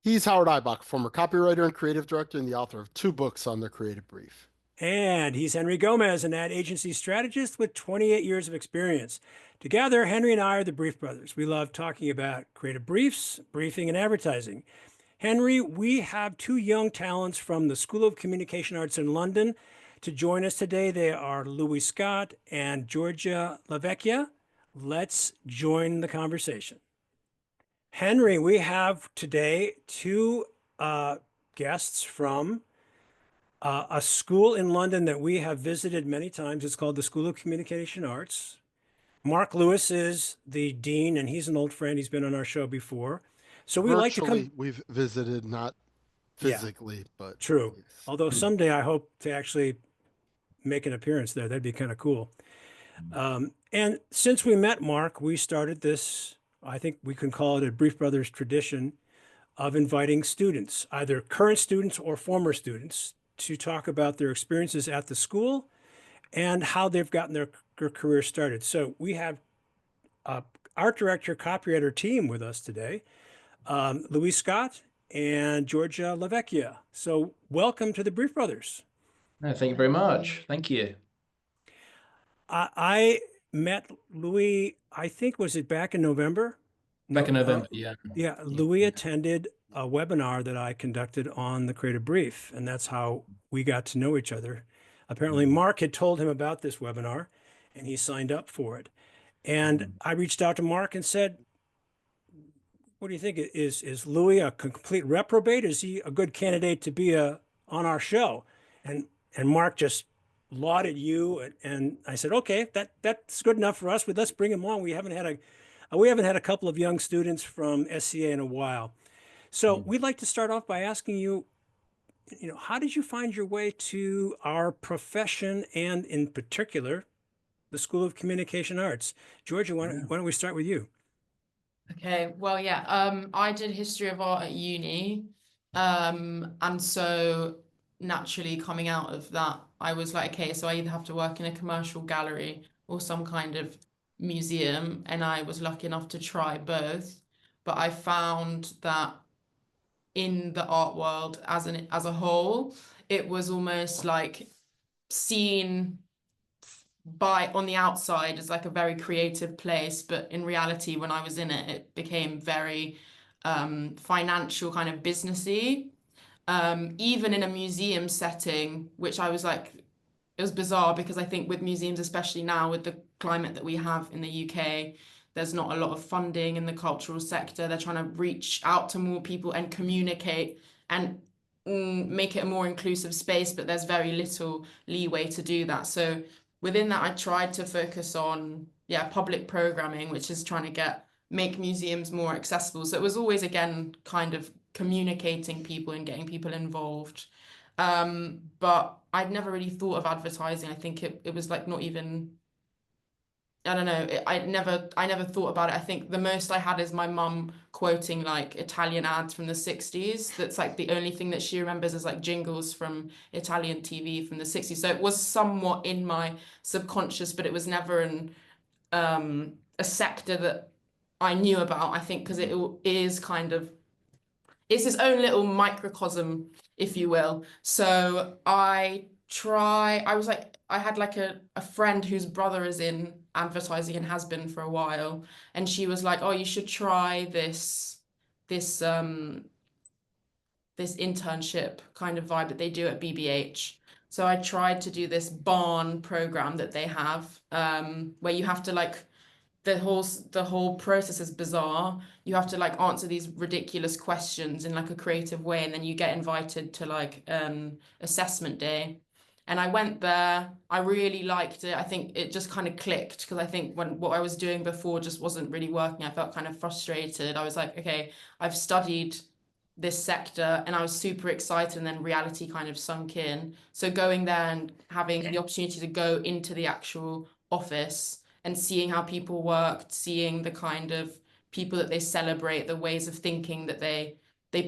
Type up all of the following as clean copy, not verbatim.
He's Howard Eibach, former copywriter and creative director, and the author of two books on the creative brief. And he's Henry Gomez, an ad agency strategist with 28 years of experience. Together, Henry and I are the Brief Brothers. We love talking about creative briefs, briefing, and advertising. Henry, we have two young talents from the School of Communication Arts in London to join us today. They are Louie Scott and Giorgia La Vecchia. Let's join the conversation. Henry, we have today two guests from a school in London that we have visited many times. It's called the School of Communication Arts. Marc Lewis is the dean, and he's an old friend. He's been on our show before. So we like to come. Virtually, we've visited, not Yeah, physically, but true. yes. Although someday I hope to actually make an appearance there. That'd be kind of cool. And since we met Marc, we started this, I think we can call it a Brief Brothers tradition of inviting students, either current students or former students, to talk about their experiences at the school and how they've gotten their career started. So we have art director, copywriter team with us today, Louie Scott and Giorgia La Vecchia. So welcome to the Brief Brothers. No, thank you very much. Thank you. I met Louie, I think, was it back in November? Back in November, yeah. Yeah, Louie attended a webinar that I conducted on the Creative Brief, and that's how we got to know each other. Apparently, Marc had told him about this webinar, and he signed up for it. And I reached out to Marc and said, "What do you think? Is Louie a complete reprobate? Is he a good candidate to be on our show?" And Marc just lauded you, and I said, "Okay, that's good enough for us. But let's bring him on. We haven't had a couple of young students from SCA in a while." So we'd like to start off by asking you, how did you find your way to our profession and in particular, the School of Communication Arts? Giorgia, why don't we start with you? Okay, well, yeah, I did history of art at uni. And so naturally coming out of that, I was like, okay, so I either have to work in a commercial gallery or some kind of museum. And I was lucky enough to try both. But I found that in the art world as a whole, it was almost like seen on the outside as like a very creative place, but in reality, when I was in it, it became very financial, kind of businessy. Even in a museum setting, which I was like, it was bizarre because I think with museums, especially now with the climate that we have in the UK, there's not a lot of funding in the cultural sector. They're trying to reach out to more people and communicate and make it a more inclusive space, but there's very little leeway to do that. So within that, I tried to focus on, public programming, which is trying to make museums more accessible. So it was always, again, kind of communicating people and getting people involved. But I'd never really thought of advertising. I think it was like not even, I don't know. I never thought about it. I think the most I had is my mum quoting like Italian ads from the 60s. That's like the only thing that she remembers is like jingles from Italian TV from the 60s. So it was somewhat in my subconscious, but it was never a sector that I knew about, I think, because it is kind of, it's its own little microcosm, if you will. So I was like, I had like a friend whose brother is in advertising and has been for a while. And she was like, oh, you should try this internship kind of vibe that they do at BBH. So I tried to do this barn program that they have, where you have to like, the whole process is bizarre. You have to like answer these ridiculous questions in like a creative way, and then you get invited to like assessment day. And I went there. I really liked it. I think it just kind of clicked because I think what I was doing before just wasn't really working. I felt kind of frustrated. I was like, okay, I've studied this sector and I was super excited, and then reality kind of sunk in. So going there and having the opportunity to go into the actual office and seeing how people worked, seeing the kind of people that they celebrate, the ways of thinking that they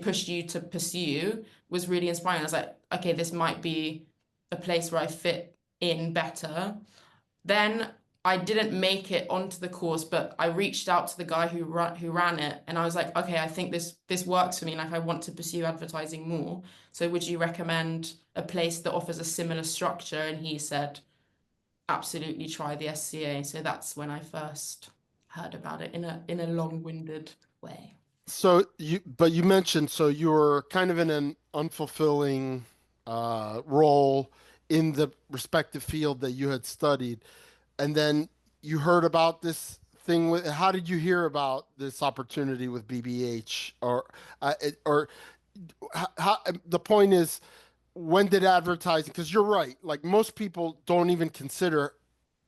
pushed you to pursue was really inspiring. I was like, okay, this might be a place where I fit in better. Then I didn't make it onto the course, but I reached out to the guy who ran it, and I was like, okay, I think this works for me. Like, I want to pursue advertising more. So would you recommend a place that offers a similar structure? And he said, absolutely, try the SCA. So that's when I first heard about it in a long-winded way. So you mentioned, so you were kind of in an unfulfilling role in the respective field that you had studied, and then you heard about this thing with, how did you hear about this opportunity with BBH, or the point is, when did advertising, because you're right, like most people don't even consider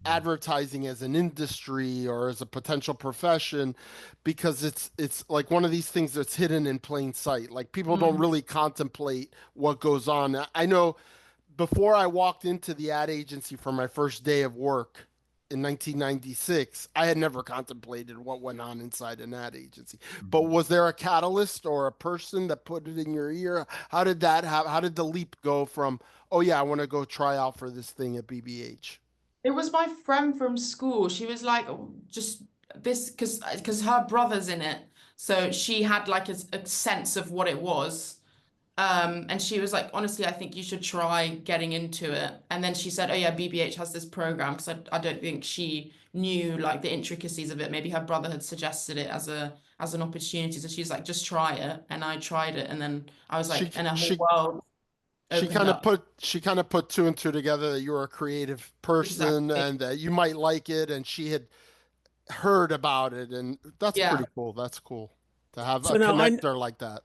advertising as an industry or as a potential profession, because it's like one of these things that's hidden in plain sight. Like people don't really contemplate what goes on. I know before I walked into the ad agency for my first day of work in 1996, I had never contemplated what went on inside an ad agency. But was there a catalyst or a person that put it in your ear? How did how did the leap go from, oh yeah, I want to go try out for this thing at BBH? It was my friend from school. She was like, "Oh, just this," because her brother's in it. So she had like a sense of what it was. And she was like, honestly, I think you should try getting into it. And then she said, oh yeah, BBH has this program, because I don't think she knew like the intricacies of it. Maybe her brother had suggested it as an opportunity. So she's like, just try it. And I tried it, and then I was She like, and a whole she world opened up. she kind of put two and two together, that you're a creative person Exactly. and that you might like it, and she had heard about it, and that's Yeah. pretty cool. That's cool to have So a now connector like that.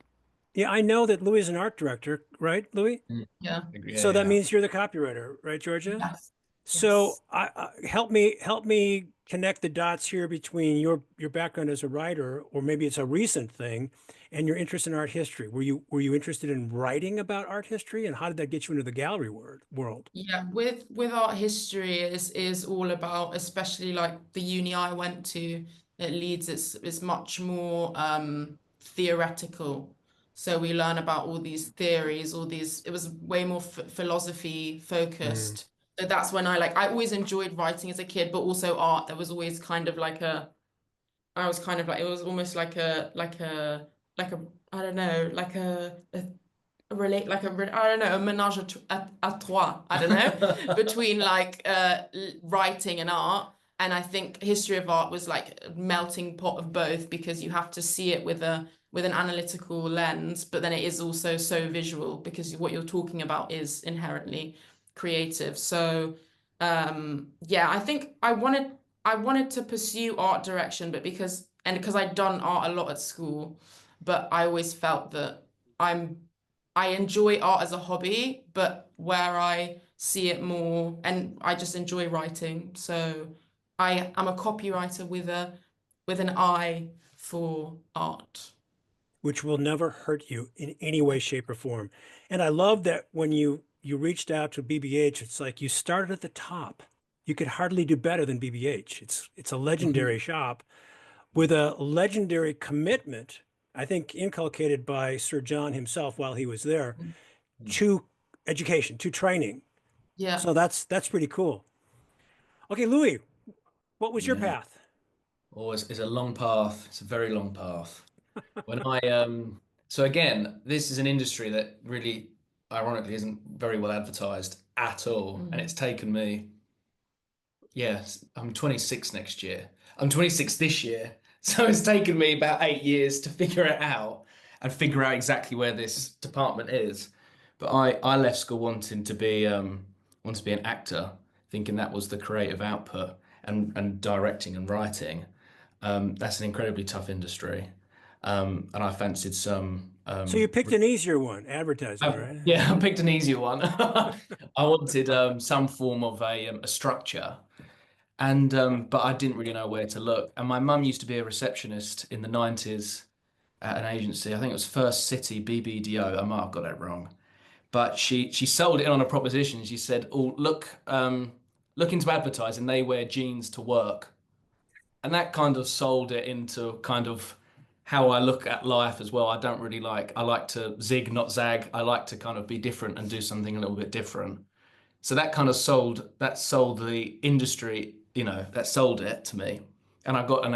yeah, I know that Louis is an art director, right, Louis? Yeah. Yeah, So that yeah. means you're the copywriter, right, Georgia? Yes. So Yes. help me connect the dots here between your background as a writer, or maybe it's a recent thing, and your interest in art history. Were you interested in writing about art history, and how did that get you into the gallery world? Yeah, with art history is all about, especially like the uni I went to at Leeds, it's much more theoretical. So we learn about all these theories, all these, it was way more philosophy Mm. focused. So that's when I always enjoyed writing as a kid, but also art. There was always kind of like I was kind of like, it was almost like a I don't know, like relate like I don't know, a menage a trois, I don't know, between like writing and art. And I think history of art was like a melting pot of both, because you have to see it with an analytical lens, but then it is also so visual, because what you're talking about is inherently creative. So yeah, I think I wanted to pursue art direction, but because I'd done art a lot at school, but I always felt that I enjoy art as a hobby, but where I see it more, and I just enjoy writing. So I am a copywriter with an eye for art. Which will never hurt you in any way, shape, or form. And I love that when you reached out to BBH, it's like you started at the top. You could hardly do better than BBH. It's a legendary shop with a legendary commitment, I think inculcated by Sir John himself while he was there, to education, to training. Yeah. So that's pretty cool. Okay, Louis, what was your Yeah. path? Oh, it's a long path. It's a very long path. When I so again, this is an industry that really, ironically, isn't very well advertised at all, and it's taken me. Yes, I'm 26 next year. I'm 26 this year, so it's taken me about 8 years to figure it out and figure out exactly where this department is. But I left school wanting to be an actor, thinking that was the creative output, and directing and writing. That's an incredibly tough industry, and I fancied some. So you picked an easier one, advertising, right? Yeah, I picked an easier one. I wanted some form of a structure, and but I didn't really know where to look. And my mum used to be a receptionist in the 90s at an agency. I think it was First City BBDO. I might have got that wrong, but she sold it on a proposition. She said, "Oh, look into advertising. They wear jeans to work." And that kind of sold it into kind of how I look at life as well. I like to zig, not zag. I like to kind of be different and do something a little bit different. So that kind of sold the industry that sold it to me. And I got on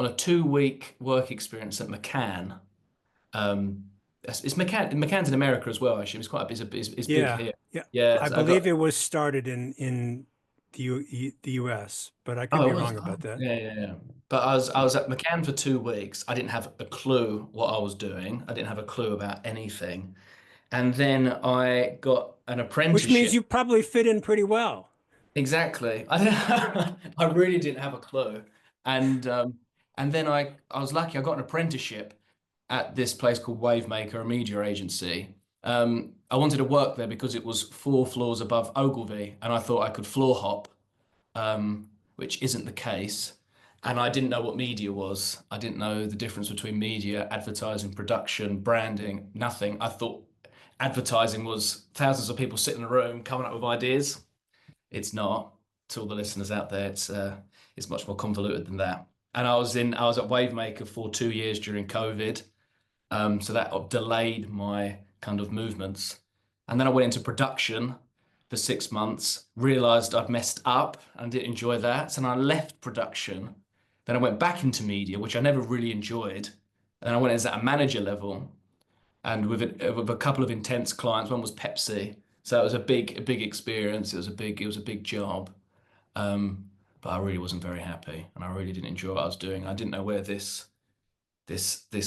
a 2 week work experience at McCann. It's McCann's in America as well, actually. It's quite a it's big Yeah, here. yeah. Yeah, I so I got. believe it was started in the US, but I could Oh, be it was. wrong Oh, about that. yeah, yeah, yeah. But I was at McCann for 2 weeks. I didn't have a clue what I was doing. I didn't have a clue about anything. And then I got an Which means apprenticeship. you probably fit in pretty well. Exactly. I really didn't have a clue. And then I was lucky. I got an apprenticeship at this place called Wavemaker, a media agency. I wanted to work there because it was 4 floors above Ogilvy, and I thought I could floor hop, which isn't the case. And I didn't know what media was. I didn't know the difference between media, advertising, production, branding, nothing. I thought advertising was thousands of people sitting in a room coming up with ideas. It's not. To all the listeners out there, it's much more convoluted than that. And I was at Wavemaker for 2 years during COVID, so that delayed my kind of movements. And then I went into production for 6 months, realized I'd messed up and didn't enjoy that. So then I left production. Then I went back into media, which I never really enjoyed. And then I went as at a manager level and with a couple of intense clients. One was Pepsi. So it was a big experience. It was a big job. Um, but I really wasn't very happy and I really didn't enjoy what I was doing. I didn't know where this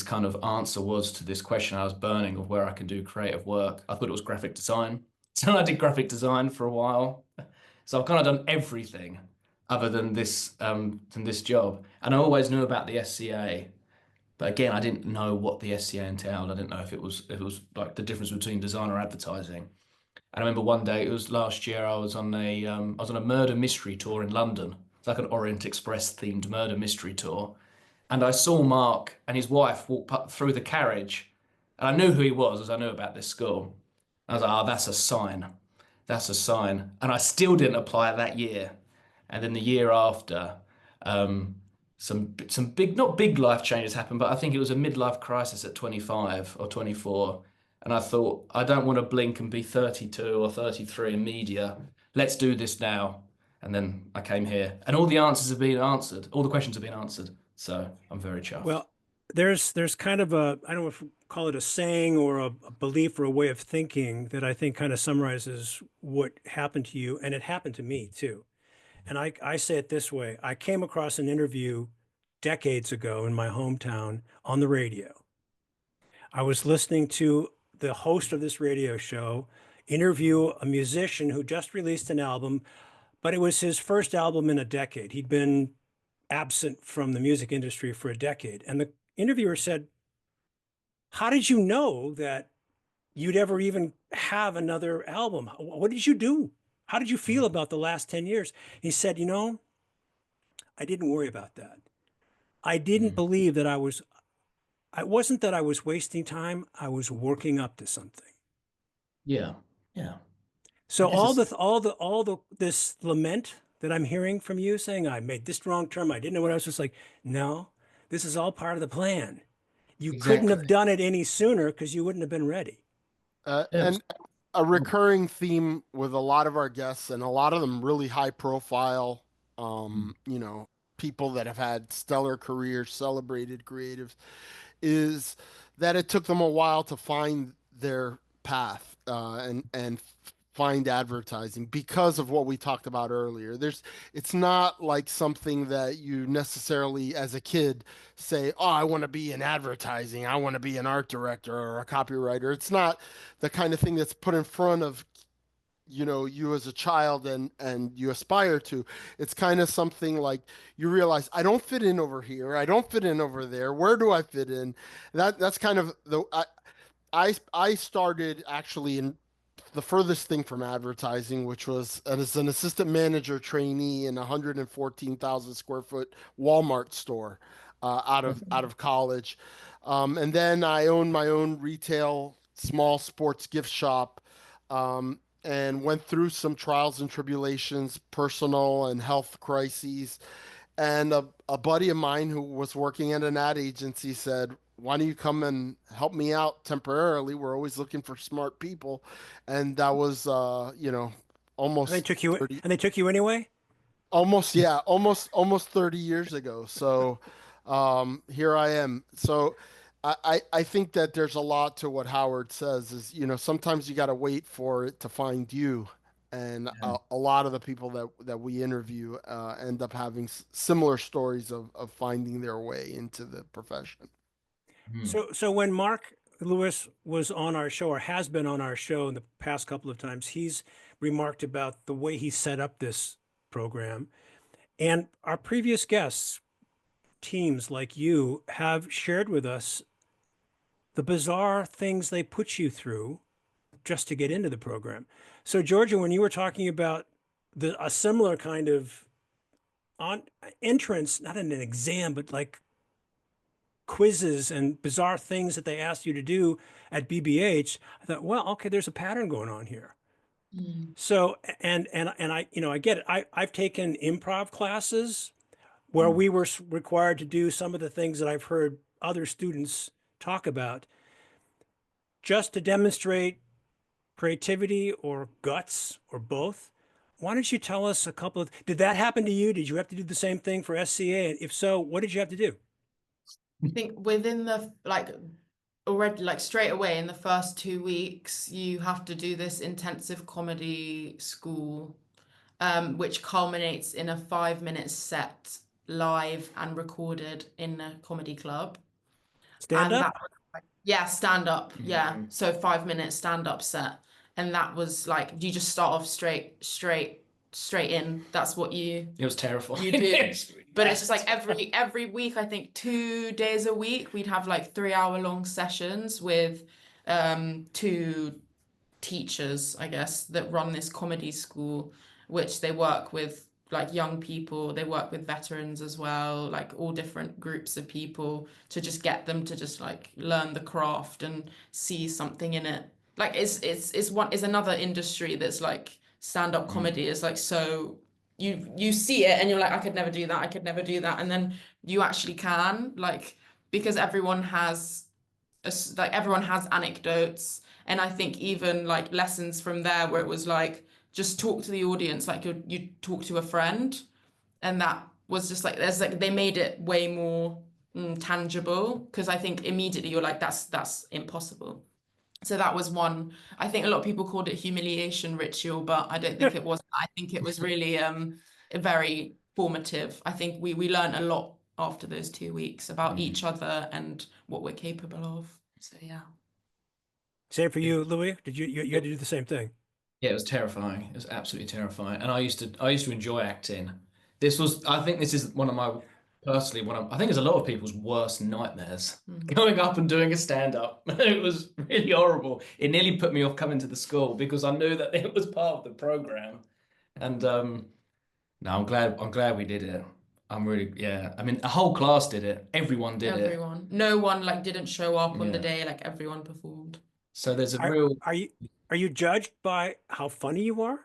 kind of answer was to this question I was burning of where I can do creative work. I thought it was graphic design. So I did graphic design for a while. So I've kind of done everything other than this job. And I always knew about the SCA, but again, I didn't know what the SCA entailed. I didn't know if it was like the difference between design or advertising. And I remember one day, it was last year, I was on a murder mystery tour in London. It's like an Orient Express themed murder mystery tour. And I saw Mark and his wife walk through the carriage. And I knew who he was as I knew about this school. I was like, oh, that's a sign. That's a sign. And I still didn't apply it that year. And then the year after, um, some big, not big life changes happened, but I think it was a midlife crisis at 25 or 24. And I thought, I don't want to blink and be 32 or 33 in media. Let's do this now. And then I came here, and all the answers have been answered. All the questions have been answered. So I'm very chuffed. Well, there's kind of a, I don't know if we call it a saying or a belief or a way of thinking that I think kind of summarizes what happened to you, and it happened to me too. And I say it this way. I came across an interview decades ago in my hometown on the radio. I was listening to the host of this radio show interview a musician who just released an album, but it was his first album in a decade. He'd been absent from the music industry for a decade. And the interviewer said, how did you know that you'd ever even have another album? What did you do? How did you feel about the last 10 years? He said, I didn't worry about that. I didn't Mm. believe that it wasn't that I was wasting time. I was working up to something. Yeah, yeah. I So guess it's this lament that I'm hearing from you saying I made this wrong term, I didn't know what I was just like, no, this is all part of the plan. You couldn't exactly. have done it any sooner because you wouldn't have been ready. Yeah, And a recurring theme with a lot of our guests, and a lot of them really high profile, you know, people that have had stellar careers, celebrated creatives, is that it took them a while to find their path and find advertising because of what we talked about earlier. It's not like something that you necessarily as a kid say, "Oh, I want to be in advertising. I want to be an art director or a copywriter." It's not the kind of thing that's put in front of you as a child and you aspire to. It's kind of something like you realize, I don't fit in over here, I don't fit in over there, where do I fit in? That's kind of I started actually in the furthest thing from advertising, which was as an assistant manager trainee in a 114,000 square foot Walmart store out of college. And then I owned my own retail small sports gift shop, and went through some trials and tribulations, personal and health crises. And a buddy of mine who was working at an ad agency said, "Why don't you come and help me out temporarily? We're always looking for smart people." And that was, And they almost took you 30. and they took you anyway? Almost, yeah, almost 30 years ago. So here I am. So I think that there's a lot to what Howard says is, sometimes you got to wait for it to find you. And Yeah. a lot of the people that we interview end up having similar stories of finding their way into the profession. Hmm. So when Marc Lewis was on our show or has been on our show in the past couple of times, he's remarked about the way he set up this program. And our previous guests, teams like you, have shared with us the bizarre things they put you through just to get into the program. So Georgia, when you were talking about a similar kind of on entrance, not in an exam, but like quizzes and bizarre things that they asked you to do at BBH, I thought, well, okay, there's a pattern going on here. Mm. So, and I, I get it. I've taken improv classes where Mm. we were required to do some of the things that I've heard other students talk about just to demonstrate creativity or guts or both. Why don't you tell us did that happen to you? Did you have to do the same thing for SCA? And if so, what did you have to do? I think within the already straight away in the first 2 weeks, you have to do this intensive comedy school, which culminates in a 5 minute set live and recorded in a comedy club. Stand And up? that yeah, stand up. Yeah. Mhm. So 5 minute stand up set. And that was like you just start off straight in. That's what you It was terrifying. you do. It's really But bad. it's just like every week, I think 2 days a week, we'd have like 3 hour long sessions with two teachers, I guess, that run this comedy school, which they work with like young people, they work with veterans as well, like all different groups of people to just get them to just like learn the craft and see something in it. Like it's another industry that's like stand-up comedy is like so you see it and you're like, I could never do that, I could never do that. And then you actually can, like, because everyone has anecdotes, and I think even like lessons from there where it was like just talk to the audience like you talk to a friend, and that was just like they made it way more tangible, because I think immediately you're like that's impossible. So that was one. I think a lot of people called it humiliation ritual, but I don't think it was. I think it was really very formative. I think we learned a lot after those 2 weeks about each other and what we're capable of. So yeah. Same for you, Louis? Did you had to do the same thing? Yeah, it was terrifying. It was absolutely terrifying. And I used to enjoy acting. I think this is I think it's a lot of people's worst nightmares. Going up and doing a stand-up. It was really horrible. It nearly put me off coming to the school because I knew that it was part of the program. And no, I'm glad we did it. Yeah. I mean, the whole class did it. Everyone did it. Everyone. No one like didn't show up on the Yeah. day, like everyone performed. So there's a Are real are you are you judged by how funny you are?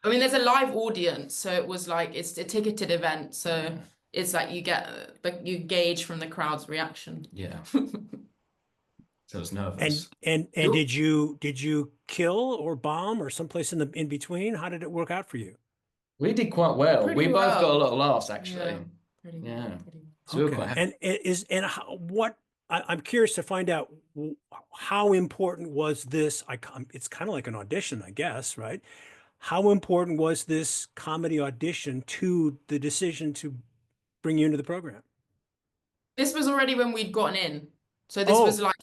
I mean, there's a live audience, so it was like it's a ticketed event, so it's like you gauge from the crowd's reaction. yeah. So I was And nervous. and did you kill or bomb or someplace in between? How did it work out for you? We did quite well. Pretty We both got a well. lot of laughs, actually. Yeah, pretty well, Yeah. pretty well. So we were Okay. quite happy. I'm curious to find out how important was this? It's kind of like an audition, I guess, right? How important was this comedy audition to the decision to bring you into the program? This was already when we'd gotten in, so this Oh, was like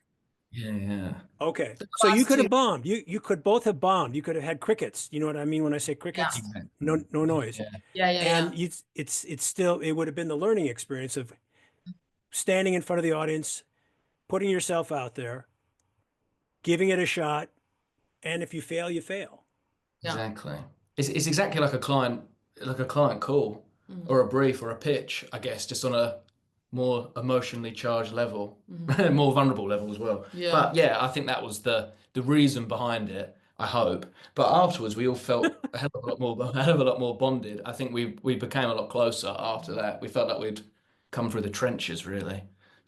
Yeah, yeah. okay. the So you first could two. have bombed. You could both have bombed. You could have had crickets. You know what I mean when I say crickets? Exactly. No noise. Yeah. Yeah. And it's still, it would have been the learning experience of standing in front of the audience, putting yourself out there, giving it a shot, and if you fail, you fail. Yeah. Exactly. It's exactly like a client call or a brief or a pitch, I guess, just on a more emotionally charged level, more vulnerable level as well. Yeah. But yeah, I think that was the reason behind it, I hope. But afterwards, we all felt a hell of a lot more bonded. I think we became a lot closer after that. We felt like we'd come through the trenches, really.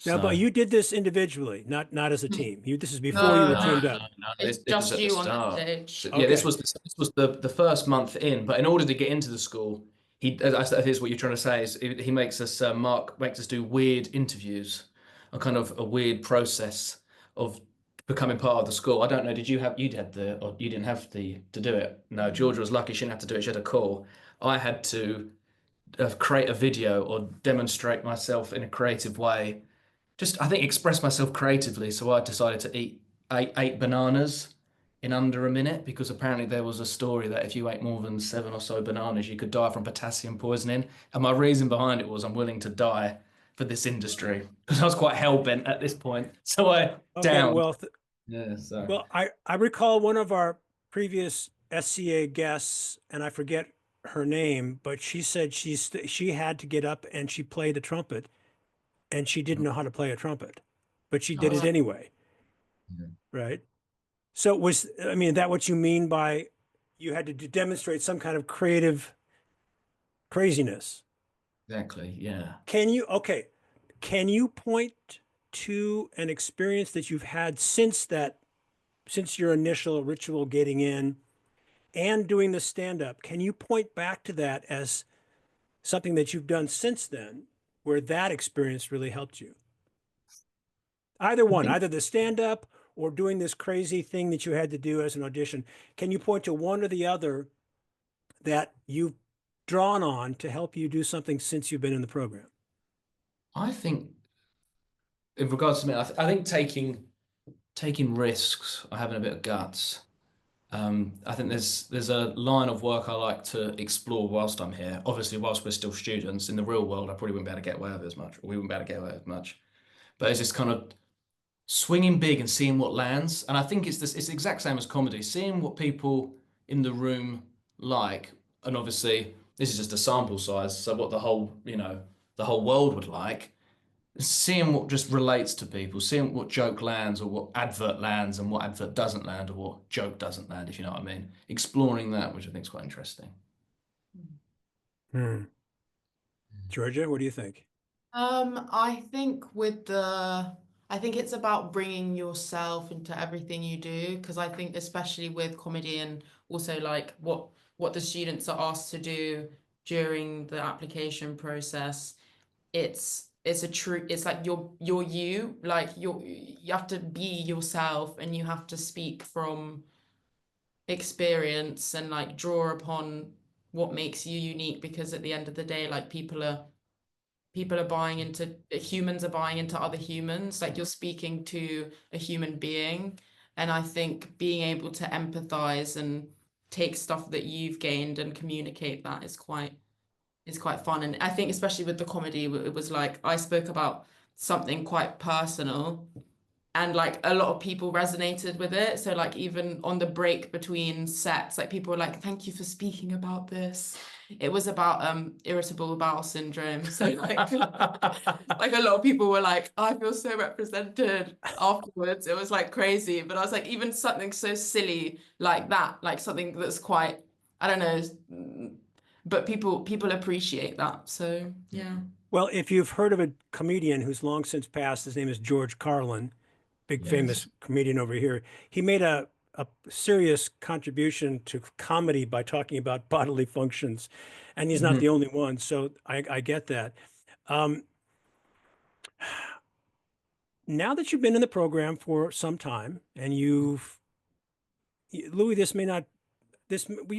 Now, So but you did this individually, not as a team. This is before you No, were no, teamed no, up. no, It's this was just at the you on the start. stage. So, yeah, this Okay. was the first month in. But in order to get into the school, here's what you're trying to say is he makes us Mark makes us do weird interviews, a kind of a weird process of becoming part of the school. I don't know. Did you have or you didn't have to do it? No, Georgia was lucky she didn't have to do it. She had a call. I had to create a video or demonstrate myself in a creative way. Just I think express myself creatively. So I decided to eat eight bananas in under a minute because apparently there was a story that if you ate more than 7 or so bananas, you could die from potassium poisoning. And my reason behind it was I'm willing to die for this industry because I was quite hell-bent at this point. So I Okay, downed. well, Yeah, so well, I recall one of our previous SCA guests, and I forget her name, but she said she had to get up and she played the trumpet, and she didn't know how to play a trumpet, but she did it Oh, anyway, yeah, right? So I mean, is that what you mean by you had to demonstrate some kind of creative craziness? exactly. Yeah. Okay, can you point to an experience that you've had since your initial ritual getting in and doing the stand-up? Can you point back to that as something that you've done since then where that experience really helped you? Either I one, think either the stand-up or doing this crazy thing that you had to do as an audition. Can you point to one or the other that you've drawn on to help you do something since you've been in the program? I think in regards to me, I think taking risks or having a bit of guts. I think there's a line of work I like to explore whilst I'm here. Obviously, whilst we're still students, in the real world, I probably wouldn't be able to get away with it as much, or we wouldn't be able to get away with it much. But it's just kind of swinging big and seeing what lands. And I think it's the exact same as comedy, seeing what people in the room like. And obviously, this is just a sample size, so what the whole world would like seeing what just relates to people, seeing what joke lands or what advert lands and what advert doesn't land or what joke doesn't land, if you know what I mean. Exploring that, which I think is quite interesting. Hmm. Georgia, what do you think? I think I think it's about bringing yourself into everything you do, because I think especially with comedy and also like what the students are asked to do during the application process, it's a true it's like you're you, like you have to be yourself and you have to speak from experience and like draw upon what makes you unique, because at the end of the day, like people are buying into humans are buying into other humans, like you're speaking to a human being. And I think being able to empathize and take stuff that you've gained and communicate that is quite fun. And I think especially with the comedy, it was like I spoke about something quite personal and like a lot of people resonated with it. So like even on the break between sets, like people were like, "Thank you for speaking about this." It was about irritable bowel syndrome. So like like a lot of people were like, "I feel so represented" afterwards. It was like crazy. But I was like, even something so silly like that, like something that's quite, I don't know, but people appreciate that. So yeah. Well, if you've heard of a comedian who's long since passed, his name is George Carlin, big famous Yes. comedian over here. He made a serious contribution to comedy by talking about bodily functions, and he's not Mhm. the only one. So I get that. Um, now that you've been in the program for some time, and Louis, this may not,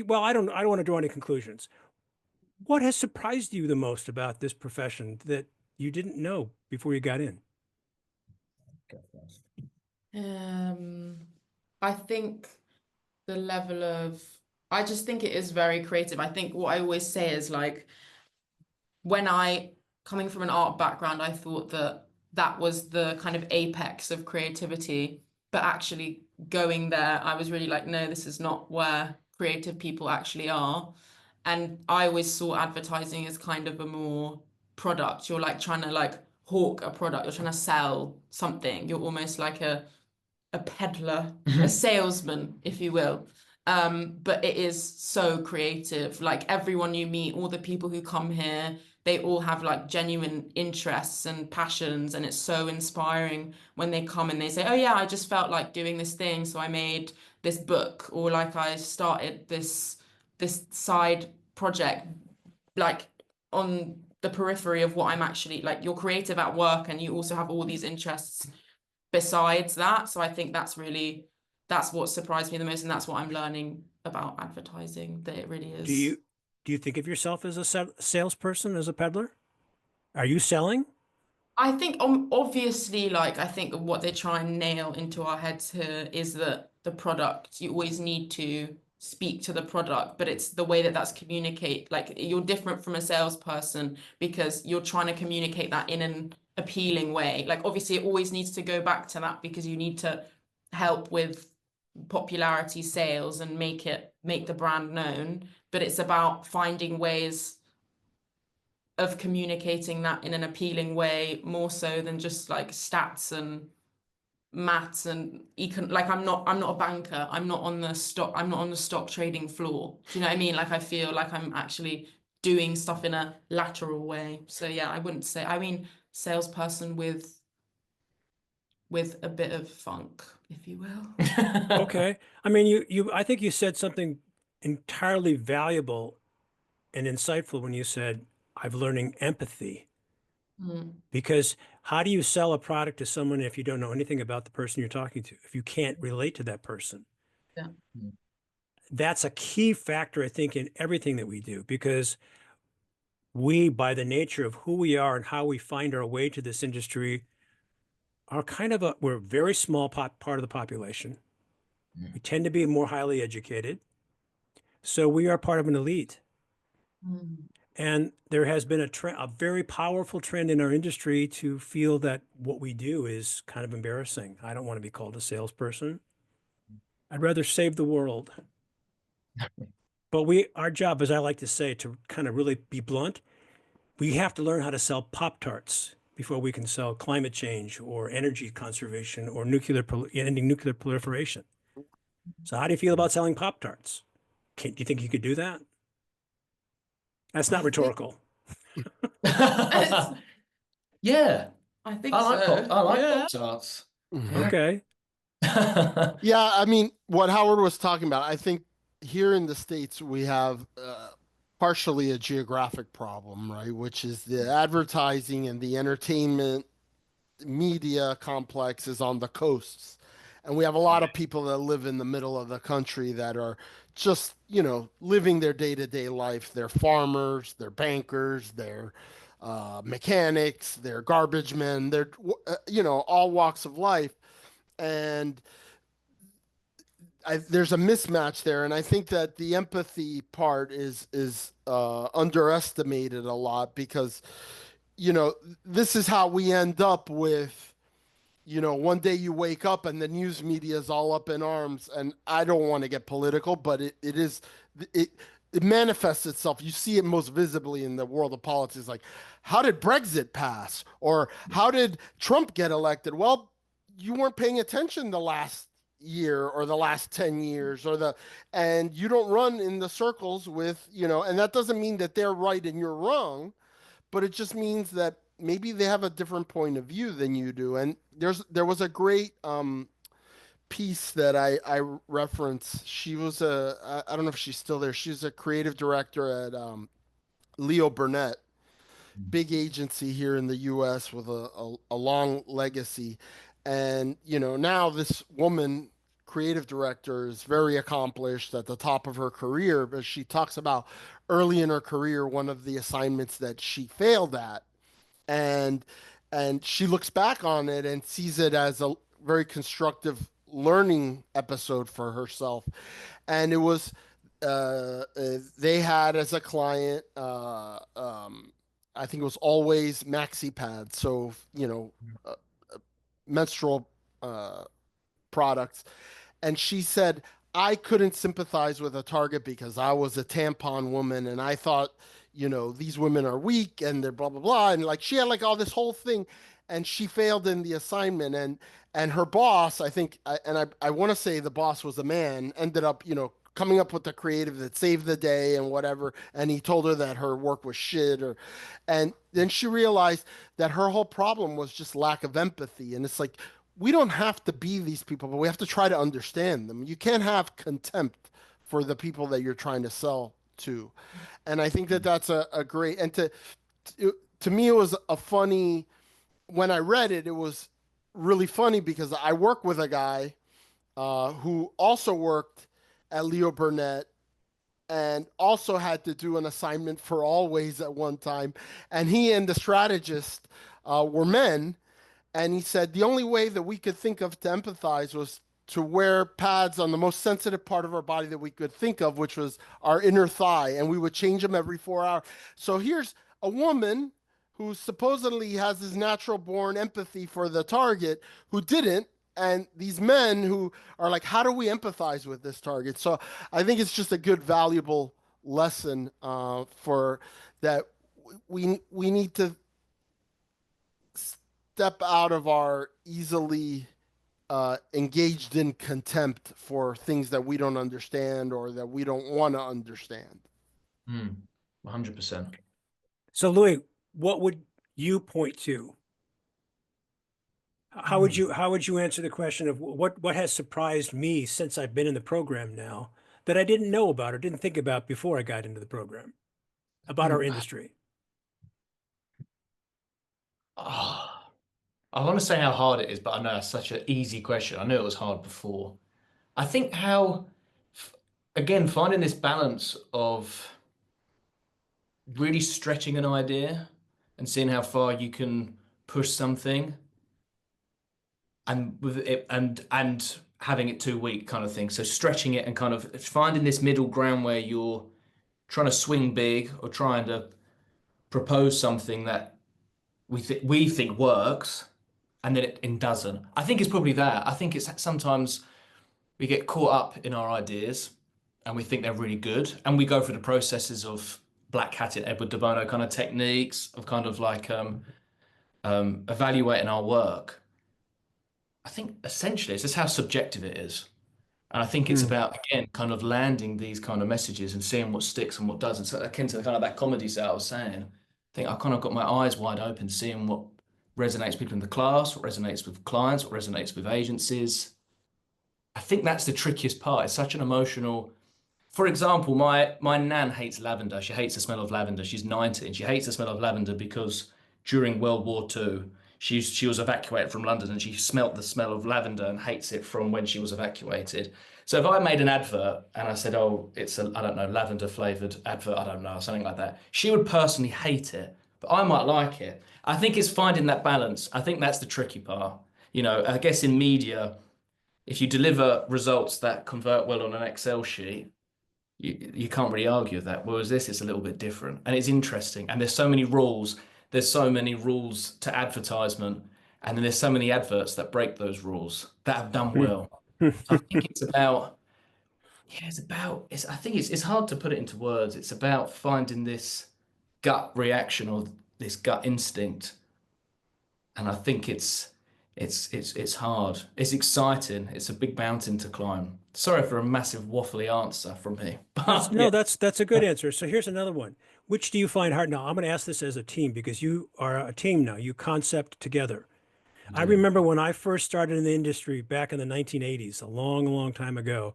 well, I don't want to draw any conclusions. What has surprised you the most about this profession that you didn't know before you got in? Um, I think the level of, I just think it is very creative. I think what I always say is like, when coming from an art background, I thought that that was the kind of apex of creativity. But actually going there, I was really like, no, this is not where creative people actually are. And I always saw advertising as kind of a more product. You're like trying to like hawk a product, you're trying to sell something. You're almost like a peddler, a salesman, if you will. But it is so creative. Like everyone you meet, all the people who come here, they all have like genuine interests and passions, and it's so inspiring when they come and they say, "Oh yeah, I just felt like doing this thing, so I made this book," or like I started this side project like on the periphery of what I'm actually like. You're creative at work and you also have all these interests besides that. So I think that's what surprised me the most, and that's what I'm learning about advertising, that it really Do is. you think of yourself as a salesperson, as a peddler? Are you selling? I think obviously, like I think what they try and nail into our heads here is that the product, you always need to speak to the product, but it's the way that that's communicate. Like you're different from a salesperson because you're trying to communicate that in an appealing way. Like obviously, it always needs to go back to that because you need to help with popularity sales and make the brand known. But it's about finding ways of communicating that in an appealing way more so than just like stats and maths and like I'm not a banker. I'm not on the stock trading floor. Do you know what I mean? Like I feel like I'm actually doing stuff in a lateral way. So yeah, I wouldn't say, I mean, salesperson with a bit of funk, if you will. Okay. I mean, I think you said something entirely valuable and insightful when you said, I'm learning empathy. Mm, Because how do you sell a product to someone if you don't know anything about the person you're talking to, if you can't relate to that person? yeah. That's a key factor, I think, in everything that we do, because we, by the nature of who we are and how we find our way to this industry, are we're a very small part of the population. We tend to be more highly educated. So we are part of an elite. Mm, And there has been a very powerful trend in our industry to feel that what we do is kind of embarrassing. I don't want to be called a salesperson. I'd rather save the world. But our job, as I like to say, to kind of really be blunt, we have to learn how to sell Pop-Tarts before we can sell climate change or energy conservation or ending nuclear proliferation. So how do you feel about selling Pop-Tarts? Do you think you could do that? That's I not think rhetorical. Yeah, I think so. I like Yeah. Pop Tarts. Mhm. Okay. Yeah, I mean, what Howard was talking about, I think here in the States we have partially a geographic problem, right? Which is the advertising and the entertainment media complex is on the coasts. And we have a lot of people that live in the middle of the country that are just, living their day-to-day life. They're farmers, they're bankers, they're mechanics, they're garbage men, they're, all walks of life. And there's a mismatch there, and I think that the empathy part is underestimated a lot because this is how we end up with one day you wake up and the news media is all up in arms, and I don't want to get political, but it it manifests itself. You see it most visibly in the world of politics, like how did Brexit pass or how did Trump get elected? Well, you weren't paying attention the last year or the last 10 years and you don't run in the circles with, and that doesn't mean that they're right and you're wrong, but it just means that maybe they have a different point of view than you do. And there was a great piece that I reference. She was I don't know if she's still there. She's a creative director at Leo Burnett, big agency here in the U.S. with a long legacy. And now this woman creative director is very accomplished at the top of her career, but she talks about early in her career one of the assignments that she failed at, and she looks back on it and sees it as a very constructive learning episode for herself. And it was they had as a client I think it was always maxi pads, so uh, menstrual uh, products. And she said, I couldn't sympathize with a target because I was a tampon woman and I thought, these women are weak and they're blah, blah, blah. And like she had like all this whole thing and she failed in the assignment. And her boss, I think, I want to say the boss was a man, ended up, coming up with the creative that saved the day and whatever. And he told her that her work was shit and then she realized that her whole problem was just lack of empathy. And it's like, we don't have to be these people, but we have to try to understand them. You can't have contempt for the people that you're trying to sell too. And I think that that's a great, and to me, it was a funny, when I read it, it was really funny because I work with a guy who also worked at Leo Burnett and also had to do an assignment for Always at one time. And he and the strategist were men. And he said the only way that we could think of to empathize was to wear pads on the most sensitive part of our body that we could think of, which was our inner thigh. And we would change them every 4 hours. So here's a woman who supposedly has this natural born empathy for the target who didn't. And these men who are like, how do we empathize with this target? So I think it's just a good, valuable lesson for that. We need to step out of our easily engaged in contempt for things that we don't understand or that we don't want to understand. 100%. So, Louis, what would you point to? How would you answer the question of what has surprised me since I've been in the program now that I didn't know about or didn't think about before I got into the program about our industry? Oh, I want to say how hard it is, but I know it's such an easy question. I knew it was hard before. I think again, finding this balance of really stretching an idea and seeing how far you can push something and with it and having it too weak kind of thing. So stretching it and kind of finding this middle ground where you're trying to swing big or trying to propose something that we think works and then it doesn't. I think it's probably that. I think it's sometimes we get caught up in our ideas and we think they're really good and we go through the processes of black hatted Edward de Bono kind of techniques of kind of like evaluating our work. I think essentially it's just how subjective it is. And I think it's about, again, kind of landing these kind of messages and seeing what sticks and what doesn't. So akin to kind of that comedy set I was saying, I think I kind of got my eyes wide open, seeing what resonates with people in the class, what resonates with clients, what resonates with agencies. I think that's the trickiest part. It's such an emotional. For example, my nan hates lavender. She hates the smell of lavender. She's 90 and she hates the smell of lavender because during World War II, she was evacuated from London and she smelt the smell of lavender and hates it from when she was evacuated. So if I made an advert and I said, oh, it's a, I don't know, lavender flavored advert, I don't know, something like that, she would personally hate it, but I might like it. I think it's finding that balance. I think that's the tricky part. You know, I guess in media, if you deliver results that convert well on an Excel sheet, you can't really argue with that. Whereas this is a little bit different and it's interesting. And there's so many rules. There's so many rules to advertisement. And then there's so many adverts that break those rules that have done well. So I think it's about, yeah, I think it's hard to put it into words. It's about finding this gut reaction or this gut instinct. And I think it's hard. It's exciting. It's a big mountain to climb. Sorry for a massive waffly answer from me. But No, that's a good answer. So here's another one. Which do you find hard? Now, I'm going to ask this as a team because you are a team now. You concept together. I remember when I first started in the industry back in the 1980s, a long, long time ago,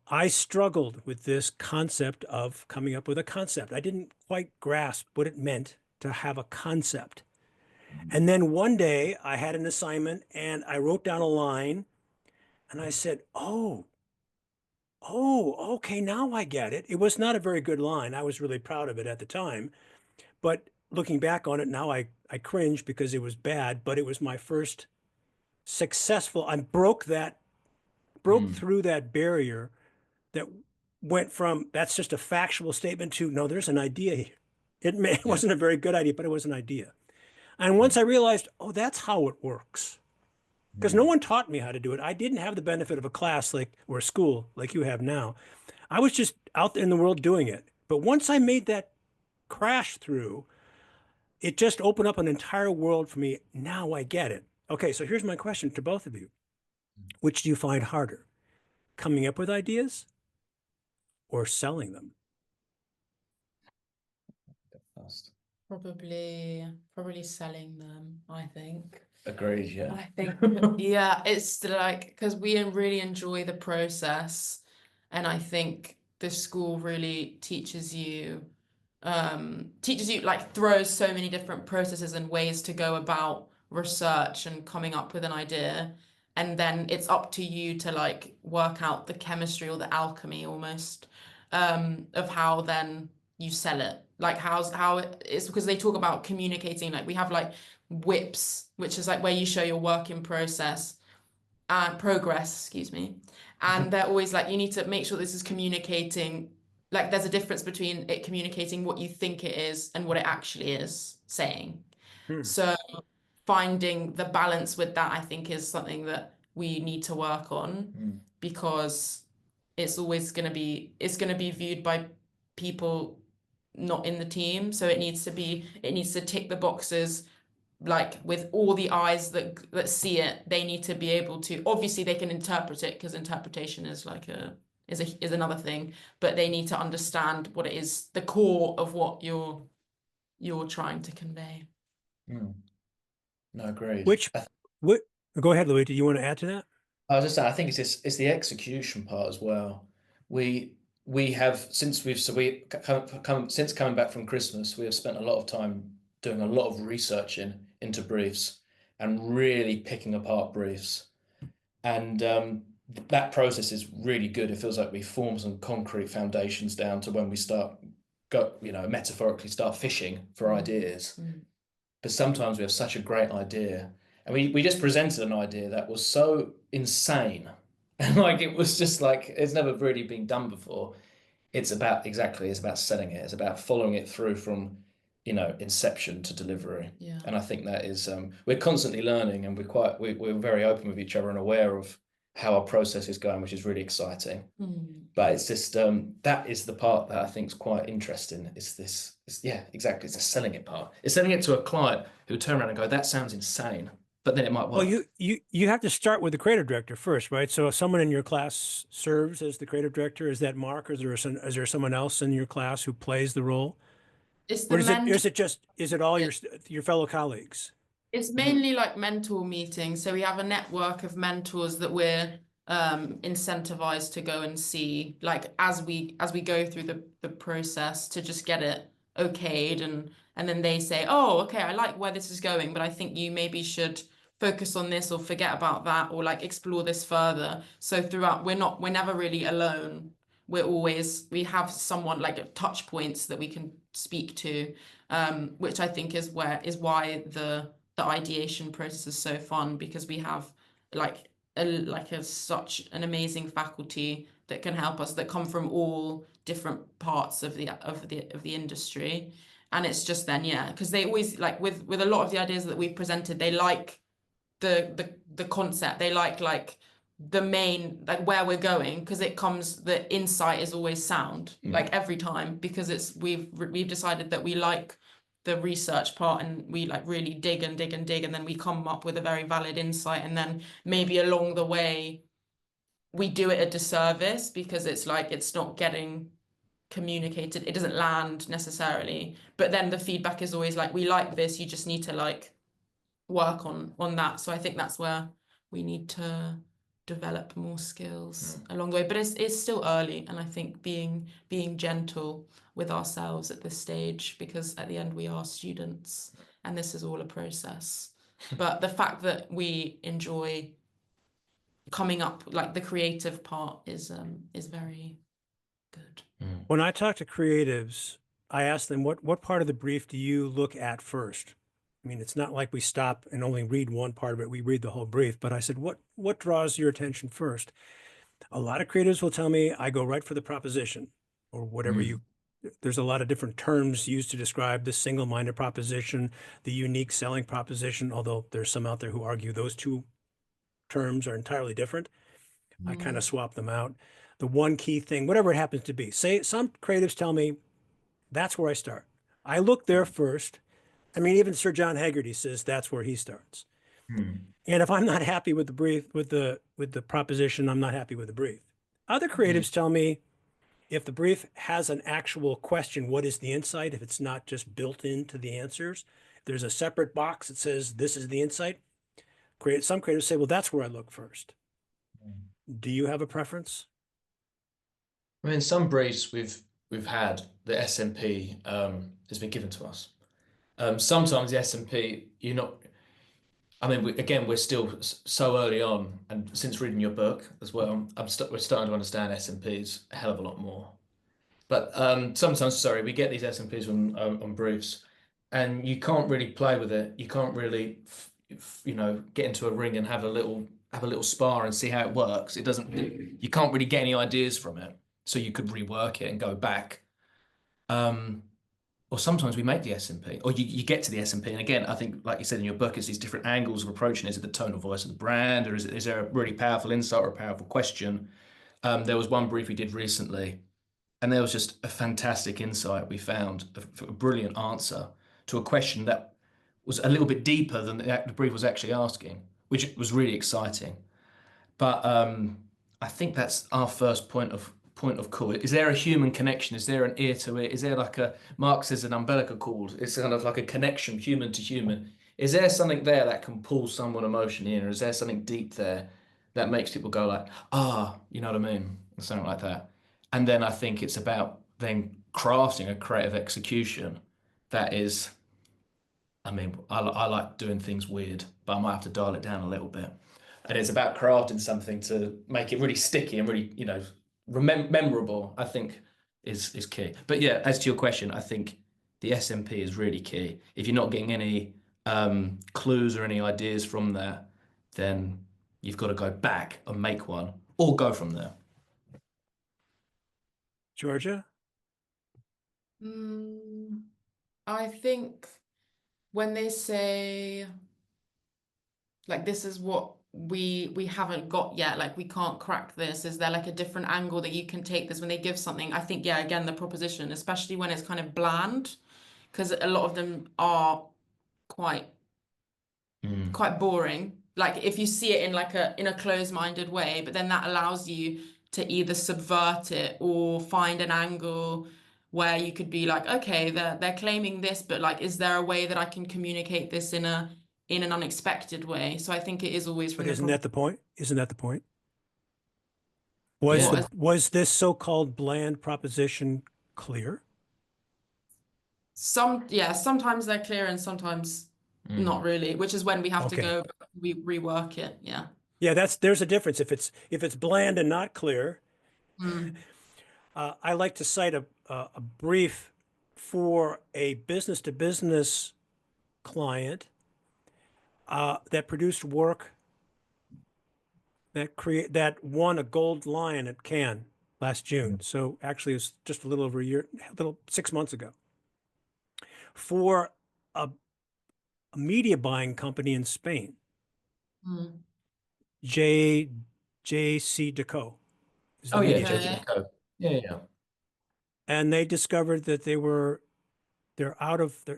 I struggled with this concept of coming up with a concept. I didn't quite grasp what it meant to have a concept. And then one day I had an assignment and I wrote down a line and I said, okay, now I get it. It was not a very good line. I was really proud of it at the time. But looking back on it now, I cringe because it was bad, but it was my first successful. I broke through that barrier that went from that's just a factual statement to no, there's an idea here. It wasn't a very good idea, but it was an idea. And once I realized, oh, that's how it works. Because no one taught me how to do it. I didn't have the benefit of a class or a school like you have now. I was just out there in the world doing it. But once I made that crash through, it just opened up an entire world for me. Now I get it. Okay, so here's my question to both of you. Which do you find harder? Coming up with ideas or selling them? Probably selling them, I think. Agreed, yeah. I think, yeah, it's like, because we really enjoy the process. And I think this school really teaches you like throws so many different processes and ways to go about research and coming up with an idea, and then it's up to you to like work out the chemistry or the alchemy almost of how then you sell it. Like how it's because they talk about communicating, like we have like whips, which is like where you show your work in process and progress, excuse me. And they're always like, you need to make sure this is communicating, like there's a difference between it communicating what you think it is and what it actually is saying. So finding the balance with that, I think, is something that we need to work on, because it's always going to be, it's going to be viewed by people not in the team. So it needs to tick the boxes, like with all the eyes that see it. They need to be able to, obviously they can interpret it, because interpretation is like is another thing, but they need to understand what it is, the core of what you're trying to convey. No, agreed. What, go ahead, Louie. Do you want to add to that? I was just saying, I think it's the execution part as well. We have since since coming back from Christmas, we have spent a lot of time doing a lot of researching into briefs and really picking apart briefs. And that process is really good. It feels like we form some concrete foundations down to when we metaphorically start fishing for ideas. But sometimes we have such a great idea, and we just presented an idea that was so insane, and like it was just like it's never really been done before. It's about selling it. It's about following it through from inception to delivery. Yeah. And I think that is we're constantly learning, and we're very open with each other and aware of how our process is going, which is really exciting. But it's just that is the part that I think is quite interesting. Exactly. It's the selling it part. It's selling it to a client who turn around and go, "That sounds insane," but then it might work. Well, you have to start with the creative director first, right? So if someone in your class serves as the creative director, is that Mark, or is there someone else in your class who plays the role? It's Or the mentor. is it all your fellow colleagues? It's mainly like mentor meetings. So we have a network of mentors that we're incentivized to go and see, like as we go through the process, to just get it okayed, and then they say, oh, okay, I like where this is going, but I think you maybe should focus on this or forget about that, or like explore this further. So throughout, we're never really alone. We have someone, like touch points that we can speak to, which I think is why the ideation process is so fun, because we have like such an amazing faculty that can help us, that come from all different parts of the industry. And it's just then, because they always, like with a lot of the ideas that we've presented, they like the concept, they like the main, like where we're going, because the insight is always sound, like every time, because we've decided that we like the research part, and we like really dig and dig and dig, and then we come up with a very valid insight, and then maybe along the way we do it a disservice, because it's like it's not getting communicated, it doesn't land necessarily, but then the feedback is always like, we like this, you just need to like work on that. So I think that's where we need to develop more skills along the way, but it's still early, and I think being gentle with ourselves at this stage, because at the end we are students and this is all a process. But the fact that we enjoy coming up, like the creative part, is very good. When I talk to creatives, I ask them, what part of the brief do you look at first? I mean, it's not like we stop and only read one part of it. We read the whole brief. But I said, what draws your attention first? A lot of creatives will tell me, I go right for the proposition, or whatever there's a lot of different terms used to describe the single-minded proposition, the unique selling proposition, although there's some out there who argue those two terms are entirely different. I kind of swap them out. The one key thing, whatever it happens to be. Say some creatives tell me, that's where I start. I look there first. I mean, even Sir John Haggerty says that's where he starts. And if I'm not happy with the brief, with the proposition, I'm not happy with the brief. Other creatives tell me, if the brief has an actual question, what is the insight? If it's not just built into the answers, there's a separate box that says this is the insight. Some creatives say, well, that's where I look first. Do you have a preference? I mean, some briefs we've had the SMP has been given to us. Sometimes the SMP you're not. I mean, again, we're still so early on, and since reading your book as well, we're starting to understand SMPs a hell of a lot more. But sometimes, sorry, we get these SMPs on briefs, and you can't really play with it. You can't really, get into a ring and have a little spar and see how it works. It doesn't. You can't really get any ideas from it, so you could rework it and go back. Um, or sometimes we make the SMP, or you get to the SMP, and again, I think, like you said in your book, it's these different angles of approaching. Is it the tone of voice of the brand, or is there a really powerful insight or a powerful question? There was one brief we did recently, and there was just a fantastic insight we found, a brilliant answer to a question that was a little bit deeper than the brief was actually asking, which was really exciting. But I think that's our first point of call. Is there a human connection? Is there an ear to ear? Is there like a Mark says an umbilical cord? It's kind of like a connection, human to human. Is there something there that can pull someone emotionally in, or is there something deep there that makes people go like, you know what I mean? Or something like that. And then I think it's about then crafting a creative execution that is, I mean, I like doing things weird, but I might have to dial it down a little bit. And it's about crafting something to make it really sticky and really, memorable, I think is key. But yeah, as to your question, I think the SMP is really key. If you're not getting any clues or any ideas from that, then you've got to go back and make one or go from there. Giorgia? I think when they say like this is what we haven't got yet, like we can't crack this, is there like a different angle that you can take this when they give something? I think, yeah, again, the proposition, especially when it's kind of bland, because a lot of them are quite boring. Like if you see it in like a closed-minded way, but then that allows you to either subvert it or find an angle where you could be like, okay, they're claiming this, but like, is there a way that I can communicate this in an unexpected way? So I think it is always from But isn't that the point? Isn't that the point? Yeah. Was this so-called bland proposition clear? sometimes they're clear and sometimes not really, which is when we have to Okay. go we rework it. Yeah. Yeah, there's a difference. If it's bland and not clear, I like to cite a brief for a business-to-business client that produced work that won a gold lion at Cannes last June. So actually, it's just a little over a year, 6 months ago, for a media buying company in Spain, JC Deco. Oh yeah, media Georgia company. La Vecchia. Yeah. And they discovered that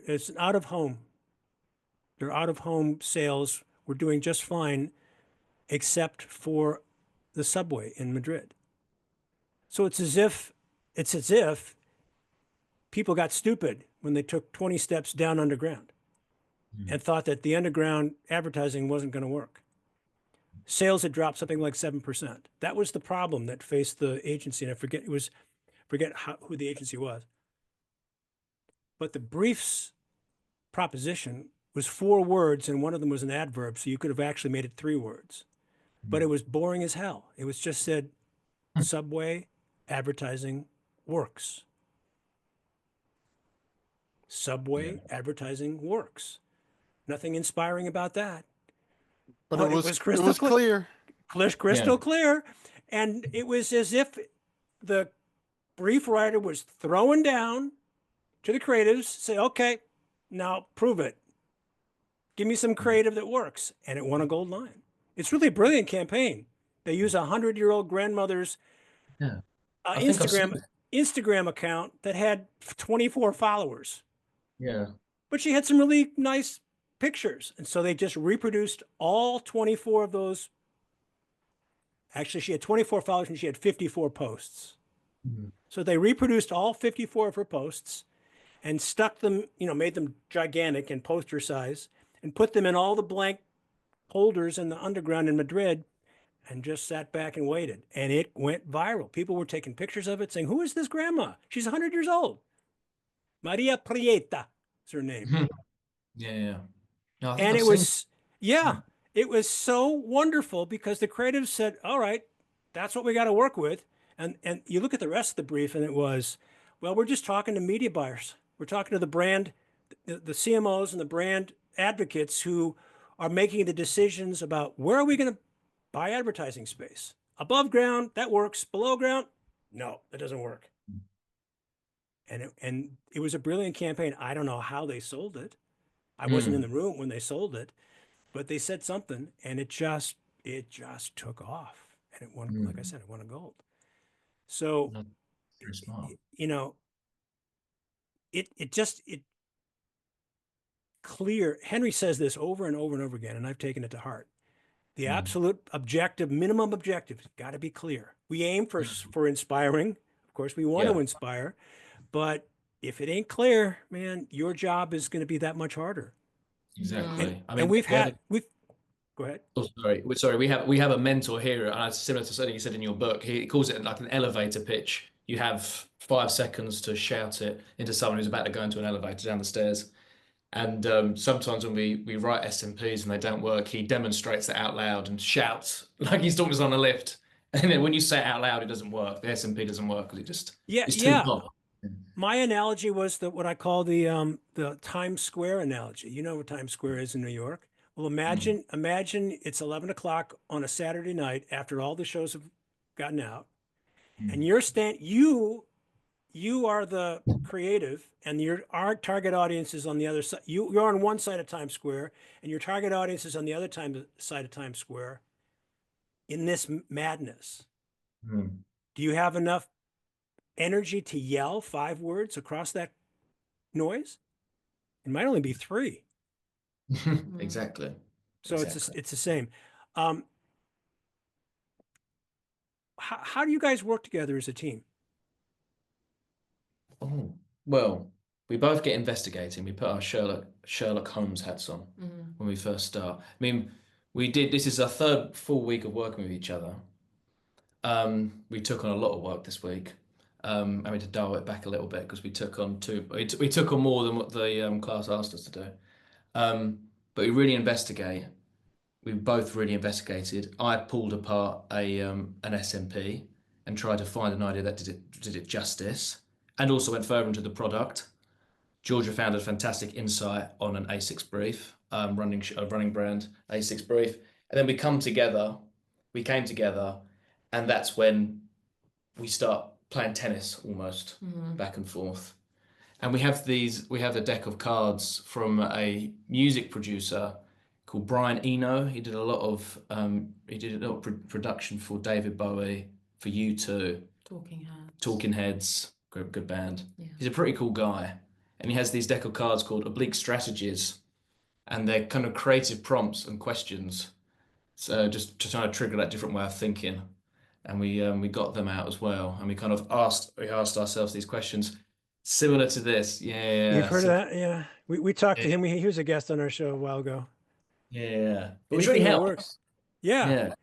it's an out of home. Their out of home sales were doing just fine, except for the subway in Madrid. So it's as if people got stupid when they took 20 steps down underground and thought that the underground advertising wasn't going to work. Sales had dropped something like 7%. That was the problem that faced the agency, and I forget who the agency was. But the brief's proposition was 4 words, and one of them was an adverb, so you could have actually made it 3 words. But it was boring as hell. It was just said, Subway advertising works. Subway advertising works. Nothing inspiring about that. But it was crystal clear. Crystal clear. And it was as if the brief writer was throwing down to the creatives, say, okay, now prove it. Give me some creative that works. And it won a gold lion. It's really a brilliant campaign. They use a 100-year-old grandmother's I think I've seen it. Instagram account that had 24 followers. Yeah. But she had some really nice pictures. And so they just reproduced all 24 of those. Actually, she had 24 followers and she had 54 posts. So they reproduced all 54 of her posts and stuck them, made them gigantic and poster size and put them in all the blank holders in the underground in Madrid. and just sat back and waited. And it went viral. People were taking pictures of it saying, who is this grandma? She's 100 years old. Maria Prieta is her name. Yeah, yeah. No, I think And I've it seen. was, yeah, it was so wonderful because the creatives said, all right, that's what we got to work with. And you look at the rest of the brief and it was, well, we're just talking to media buyers. We're talking to the brand, the CMOs and the brand advocates who are making the decisions about where are we going to buy advertising space. Above ground, that works. Below ground, no, that doesn't work. And it was a brilliant campaign. I don't know how they sold it. I wasn't in the room when they sold it, but they said something, and it just took off, and it won. Like I said, it won a gold. So, No, very smart. you know, it clear. Henry says this over and over and over again, and I've taken it to heart. The absolute objective, minimum objective, got to be clear. We aim for inspiring. Of course, we want to inspire, but if it ain't clear, man, your job is going to be that much harder. Exactly. I And mean, we've go ahead. oh, sorry. Sorry. We have a mentor here, and it's similar to something you said in your book. He calls it like an elevator pitch. You have 5 seconds to shout it into someone who's about to go into an elevator down the stairs. And sometimes when we write SMPs and they don't work, he demonstrates it out loud and shouts like he's talking to us on a lift. And then when you say it out loud, it doesn't work. The SMP doesn't work because it's too Yeah. long. My analogy was what I call the Times Square analogy. You know what Times Square is in New York? Well, imagine it's 11 o'clock on a Saturday night after all the shows have gotten out, and you are the creative, and our target audience is on the other side. You're on one side of Times Square, and your target audience is on the other side of Times Square. In this madness, do you have enough energy to yell 5 words across that noise? It might only be 3. Exactly. So Exactly. it's the same. How do you guys work together as a team? Oh, well, we both get investigating. We put our Sherlock Holmes hats on when we first start. I mean, this is our 3rd full week of working with each other. We took on a lot of work this week. I mean, to dial it back a little bit because we took on we took on more than what the class asked us to do. But we really investigate. We both really investigated. I pulled apart an SMP and tried to find an idea that did it justice, and also went further into the product. Georgia found a fantastic insight on an A6 brief, running brand A6 brief, and then we came together, and that's when we start playing tennis almost back and forth. And we have a deck of cards from a music producer called Brian Eno. He did a lot of production for David Bowie, for U2, Talking Heads, good band. Yeah. He's a pretty cool guy, and he has these deck of cards called Oblique Strategies, and they're kind of creative prompts and questions. So just to try to trigger that different way of thinking, and we got them out as well, and we kind of asked ourselves these questions similar to this. Yeah, you've heard of that? Yeah, we talked to him. He was a guest on our show a while ago. Yeah, which Anything really that helps. works. Yeah. Yeah.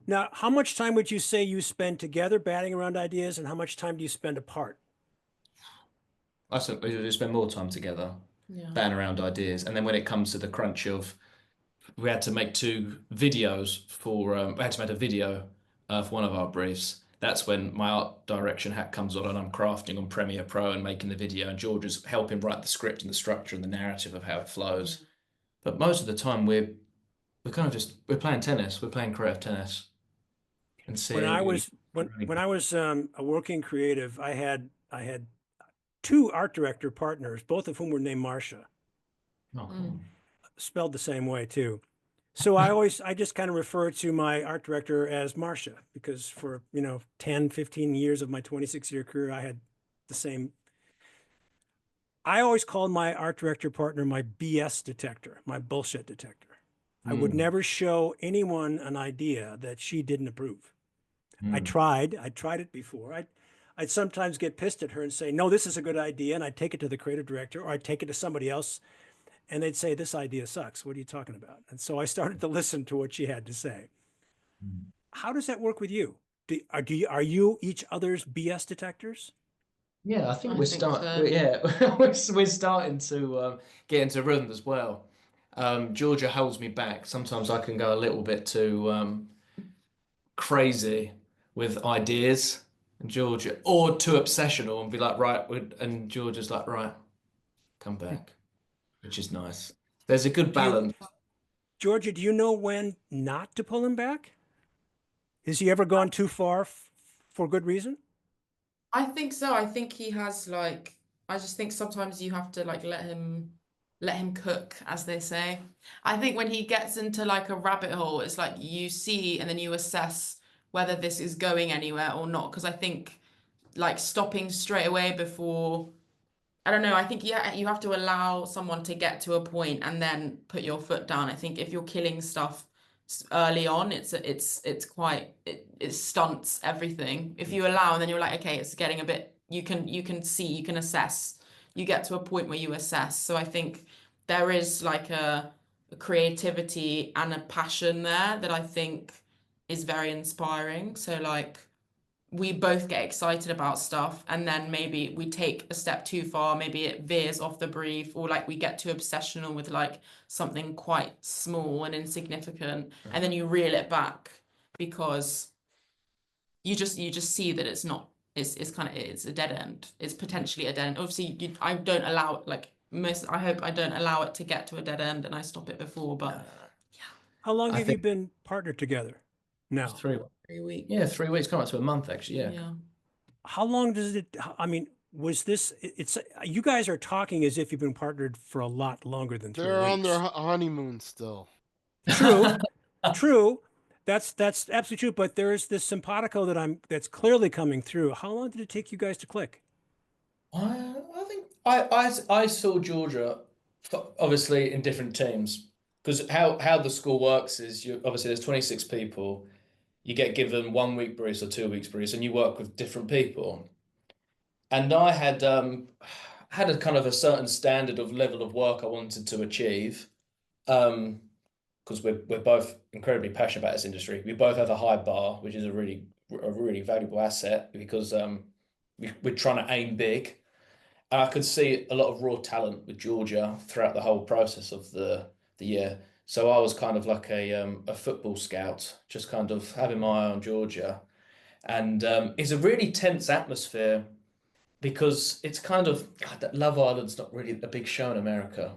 Now, how much time would you say you spend together batting around ideas, and how much time do you spend apart? I think we spend more time together, batting around ideas, and then when it comes to the crunch of, we had to make 2 videos for, we had to make a video for one of our briefs. That's when my art direction hat comes on, and I'm crafting on Premiere Pro and making the video, and Georgia's helping write the script and the structure and the narrative of how it flows. But most of the time we're kind of we're playing tennis, we're playing creative tennis, and When I seeing. was a working creative, I had 2 art director partners, both of whom were named Marcia. Oh, cool. Spelled the same way too. So I just kind of refer to my art director as Marcia, because for 10, 15 years of my 26-year career, I had the same. I always called my art director partner my BS detector, my bullshit detector. I would never show anyone an idea that she didn't approve. I'd tried it before. I'd sometimes get pissed at her and say, no, this is a good idea. And I'd take it to the creative director, or I'd take it to somebody else, and they'd say, this idea sucks. What are you talking about? And so I started to listen to what she had to say. how does that work with you? Are you each other's BS detectors? Yeah, I think I we're think start. so. Yeah, we're starting to get into rhythm as well. Georgia holds me back. Sometimes I can go a little bit too crazy with ideas, and Georgia, or too obsessional, and be like, right, and Georgia's like, right, come back, which is nice. There's a good Do you, balance. Georgia, do you know when not to pull him back? Has he ever gone too far for good reason? I think so. I think he has like I just think sometimes you have to like let him cook, as they say. I think when he gets into like a rabbit hole, it's like you see and then you assess whether this is going anywhere or not. Because I think like stopping straight away before I don't know. I think you have to allow someone to get to a point and then put your foot down. I think if you're killing stuff early on, it's quite it stunts everything. If you allow and then you're like, okay, it's getting a bit. You can see, you can assess. You get to a point where you assess. So I think there is like a creativity and a passion there that I think is very inspiring. So like we both get excited about stuff and then maybe we take a step too far, maybe it veers off the brief, or like we get too obsessional with like something quite small and insignificant, and then you reel it back because you just see that it's not it's kind of it's a dead end. It's potentially a dead end. Obviously I don't allow it like most I hope I don't allow it to get to a dead end and I stop it before, but How long I have you think been partnered together now? 3 weeks. 3 weeks. Yeah, 3 weeks. Come up to a month actually. Yeah. Yeah. How long does it, I mean, was this, it's, you guys are talking as if you've been partnered for a lot longer than three They're on their weeks. honeymoon still. True, true. That's absolutely true. But there is this simpatico that's clearly coming through. How long did it take you guys to click? I think I saw Georgia obviously in different teams because how the school works is you obviously there's 26 people. You get given 1 week briefs or 2 weeks briefs, and you work with different people. And I had a kind of a certain standard of level of work I wanted to achieve. Because we're both incredibly passionate about this industry. We both have a high bar, which is a really valuable asset because we're trying to aim big. And I could see a lot of raw talent with Georgia throughout the whole process of the year. So I was kind of like a football scout, just kind of having my eye on Georgia. And it's a really tense atmosphere because it's kind of God, that Love Island's not really a big show in America.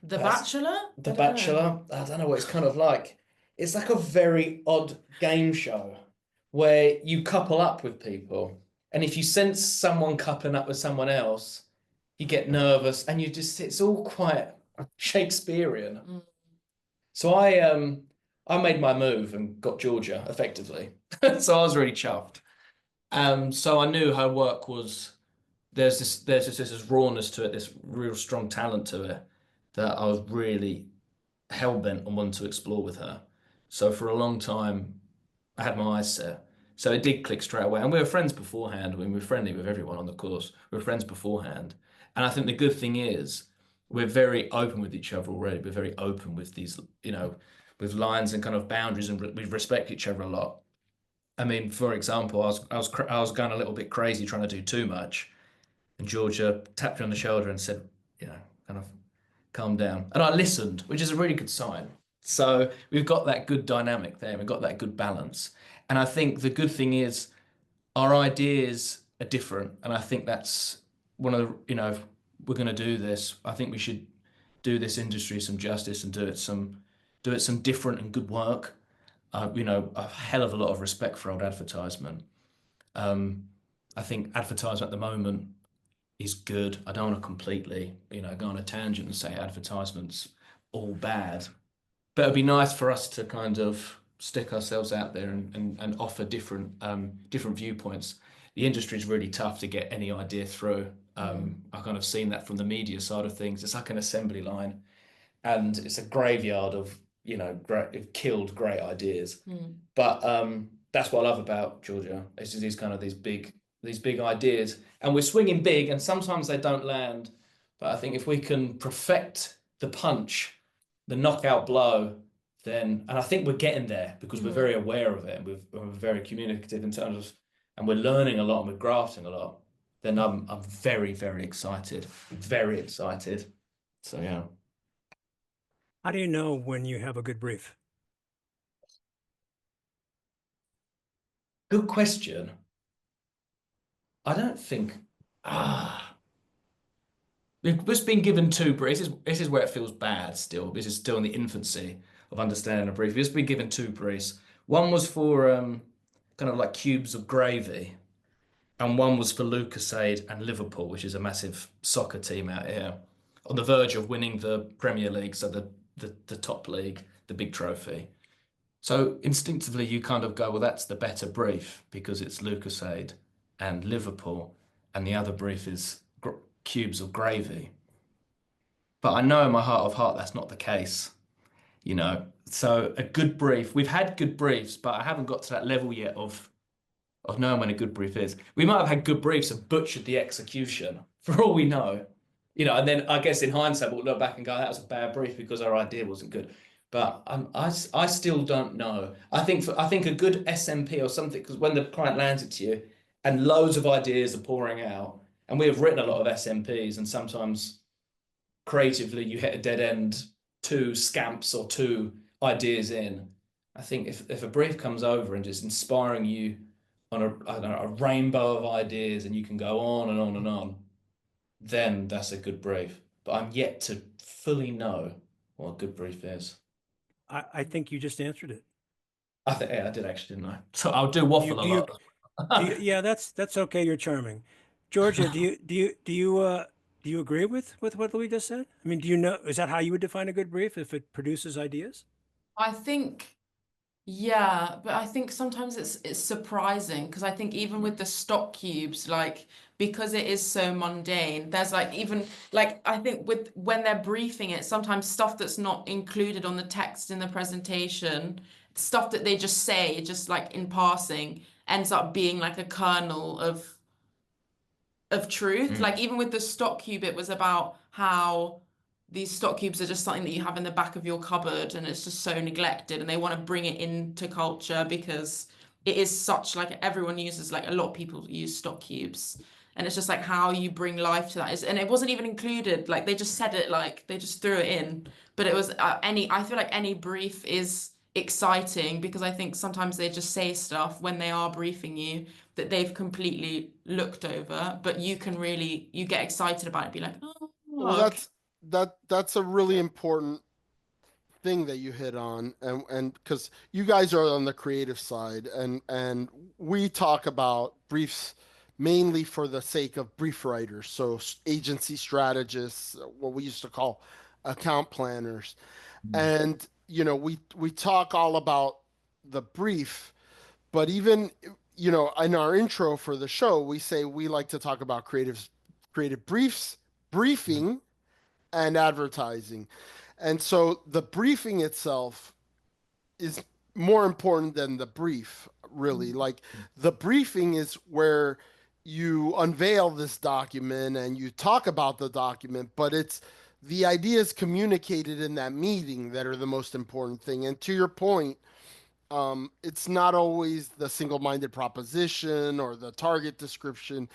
The That's Bachelor? The I don't know. Bachelor. I don't know what it's kind of like. It's like a very odd game show where you couple up with people. And if you sense someone coupling up with someone else, you get nervous and it's all quite Shakespearean. Mm. So I made my move and got Georgia effectively. So I was really chuffed. So I knew her work was there's this rawness to it, this real strong talent to it that I was really hell bent on wanting to explore with her. So for a long time, I had my eyes set. So it did click straight away. And we were friends beforehand. I mean, we were friendly with everyone on the course. We were friends beforehand. And I think the good thing is we're very open with each other already. We're very open with these, with lines and kind of boundaries, and we respect each other a lot. I mean, for example, I was going a little bit crazy trying to do too much, and Georgia tapped me on the shoulder and said, kind of calm down. And I listened, which is a really good sign. So we've got that good dynamic there. We've got that good balance. And I think the good thing is our ideas are different. And I think that's one of if we're going to do this, I think we should do this industry some justice and do it some different and good work. A hell of a lot of respect for old advertisement. I think advertisement at the moment is good. I don't want to completely, go on a tangent and say advertisements all bad. But it'd be nice for us to kind of stick ourselves out there and offer different viewpoints. The industry is really tough to get any idea through. I've kind of seen that from the media side of things. It's like an assembly line, and it's a graveyard of killed great ideas. But that's what I love about Georgia. It's just these big ideas, and we're swinging big, and sometimes they don't land. But I think if we can perfect the punch, the knockout blow, then, and I think we're getting there because we're very aware of it and we're very communicative in terms of, and we're learning a lot and we're grafting a lot, then I'm very, very excited. Very excited. So yeah. How do you know when you have a good brief? Good question. I don't think ah we've just been given two briefs. This is where it feels bad still. This is still in the infancy of understanding a brief. We've just been given two briefs. One was for kind of like cubes of gravy, and one was for Lucasade and Liverpool, which is a massive soccer team out here, on the verge of winning the Premier League, so the top league, the big trophy. So instinctively, you kind of go, well, that's the better brief because it's Lucasade and Liverpool, and the other brief is cubes of gravy. But I know in my heart of heart that's not the case, you know. So a good brief, we've had good briefs, but I haven't got to that level yet of knowing when a good brief is. We might have had good briefs and butchered the execution for all we know, you know. And then I guess in hindsight, we'll look back and go, that was a bad brief because our idea wasn't good. But I still don't know. I think a good SMP or something, because when the client lands it to you and loads of ideas are pouring out, and we have written a lot of SMPs, and sometimes creatively you hit a dead end, two scamps or two ideas in. I think if a brief comes over and just inspiring you on I don't know, a rainbow of ideas and you can go on and on and on, then that's a good brief. But I'm yet to fully know what a good brief is. I think you just answered it. I think yeah, I did actually, didn't I? So I'll do Do you, waffle a do you, lot. yeah, that's okay. You're charming. Georgia, do you agree with what Louis just said? I mean, do you know, is that how you would define a good brief if it produces ideas? I think, yeah, but I think sometimes it's surprising because I think even with the stock cubes, like because it is so mundane, there's like even like I think with when they're briefing it, sometimes stuff that's not included on the text in the presentation, stuff that they just say, just like in passing, ends up being like a kernel of truth. Mm, Like even with the stock cube, it was about how these stock cubes are just something that you have in the back of your cupboard and it's just so neglected and they want to bring it into culture because it is such like everyone uses like a lot of people use stock cubes and it's just like how you bring life to that is and it wasn't even included like they just said it like they just threw it in but it was any I feel like any brief is exciting because I think sometimes they just say stuff when they are briefing you that they've completely looked over, but you can really you get excited about it, be like, oh, Well, okay. that's a really important thing that you hit on, and because you guys are on the creative side, and we talk about briefs mainly for the sake of brief writers, so agency strategists, what we used to call account planners, mm, and we talk all about the brief, but even in our intro for the show, we say we like to talk about creative briefs, mm, briefing, and advertising. And so the briefing itself is more important than the brief, really. Like the briefing is where you unveil this document and you talk about the document, but it's the ideas communicated in that meeting that are the most important thing. And to your point, it's not always the single-minded proposition or the target description.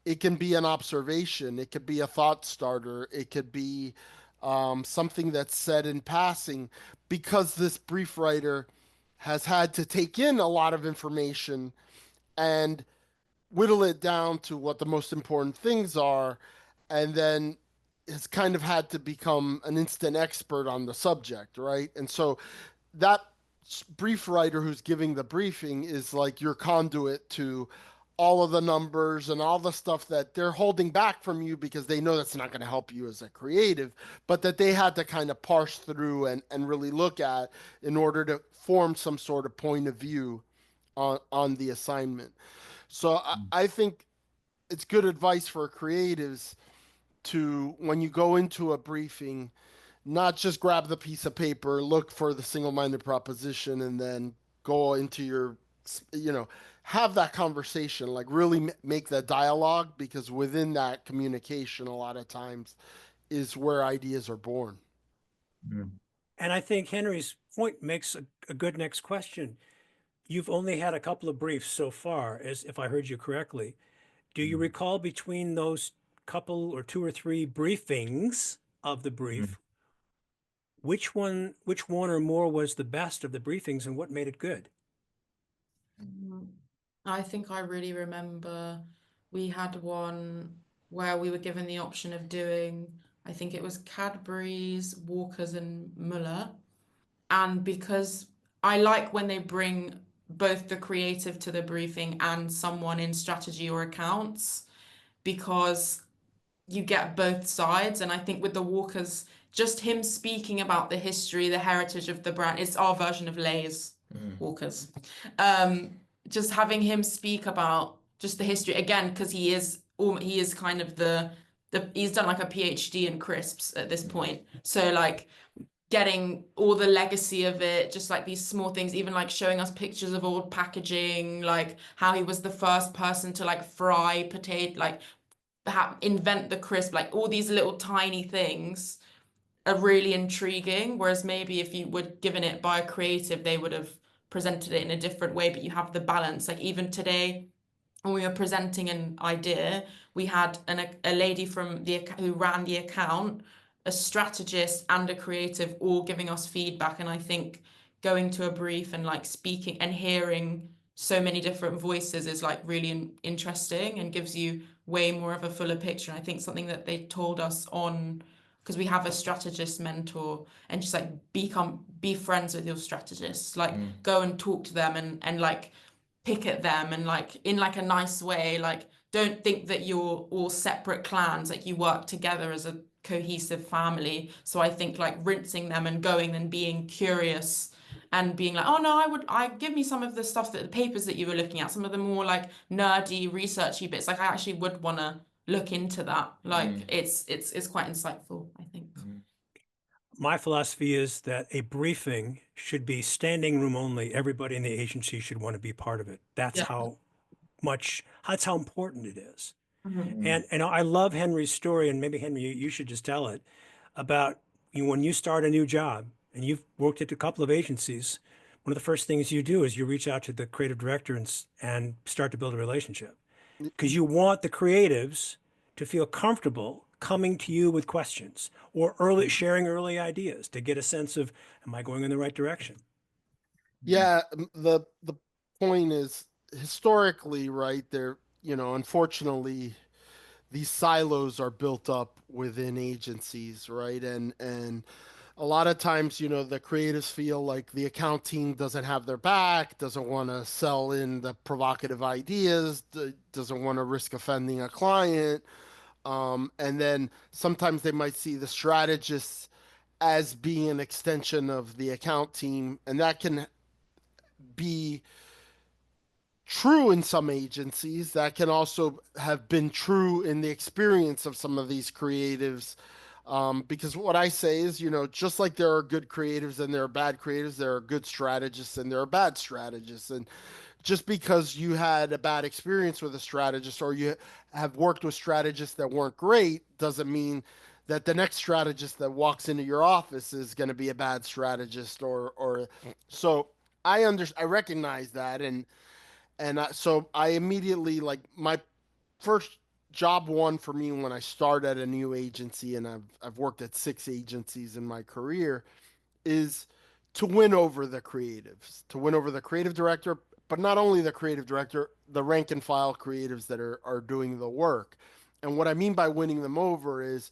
It can be an observation. It could be a thought starter. It could be something that's said in passing because this brief writer has had to take in a lot of information and whittle it down to what the most important things are, and then has kind of had to become an instant expert on the subject, right? And so that brief writer who's giving the briefing is like your conduit to all of the numbers and all the stuff that they're holding back from you because they know that's not going to help you as a creative, but that they had to kind of parse through and really look at in order to form some sort of point of view on the assignment. So mm. I think it's good advice for creatives to, when you go into a briefing, not just grab the piece of paper, look for the single-minded proposition, and then go into your, you know, have that conversation, like really make that dialogue, because within that communication, a lot of times is where ideas are born. Mm. And I think Henry's point makes a good next question. You've only had a couple of briefs so far, as if I heard you correctly. Do you recall between those couple or two or three briefings of the Mm. brief, which one or more was the best of the briefings and what made it good? I think I really remember we had one where we were given the option of doing, I think it was Cadbury's, Walker's, and Muller. And because I like when they bring both the creative to the briefing and someone in strategy or accounts, because you get both sides. And I think with the Walkers, just him speaking about the history, the heritage of the brand, it's our version of Lay's Walkers. Just having him speak about just the history again, because he is kind of he's done like a PhD in crisps at this point. So like getting all the legacy of it, just like these small things, even like showing us pictures of old packaging, like how he was the first person to like fry potato, like invent the crisp, like all these little tiny things are really intriguing. Whereas maybe if you were given it by a creative, they would have presented it in a different way, but you have the balance. Like even today, when we were presenting an idea, we had a lady from who ran the account, a strategist and a creative all giving us feedback. And I think going to a brief and like speaking and hearing so many different voices is like really interesting and gives you way more of a fuller picture. And I think something that they told us on, because we have a strategist mentor, and just like be friends with your strategists, like go and talk to them and like pick at them and like in like a nice way, like don't think that you're all separate clans, like you work together as a cohesive family. So I think like rinsing them and going and being curious and being like, oh no, I give me some of the stuff, that the papers that you were looking at, some of the more like nerdy researchy bits, like I actually would want to look into that. Like it's quite insightful, I think. My philosophy is that a briefing should be standing room only. Everybody in the agency should want to be part of it. Yeah. That's how important it is. Mhm. And I love Henry's story, and maybe Henry, you should just tell it about when you start a new job and you've worked at a couple of agencies. One of the first things you do is you reach out to the creative director and start to build a relationship, because you want the creatives to feel comfortable coming to you with questions or sharing early ideas to get a sense of, am I going in the right direction? Yeah, the point is historically, right there, unfortunately, these silos are built up within agencies, right? And a lot of times, the creatives feel like the account team doesn't have their back, doesn't want to sell in the provocative ideas, doesn't want to risk offending a client. And then sometimes they might see the strategists as being an extension of the account team, and that can be true in some agencies. That can also have been true in the experience of some of these creatives. Because what I say is, just like there are good creatives and there are bad creatives, there are good strategists and there are bad strategists. And just because you had a bad experience with a strategist or you have worked with strategists that weren't great doesn't mean that the next strategist that walks into your office is going to be a bad strategist or so I recognize that so I immediately like my first job one for me when I start at a new agency, and I've worked at 6 agencies in my career, is to win over the creatives, to win over the creative director, but not only the creative director, the rank and file creatives that are doing the work. And what I mean by winning them over is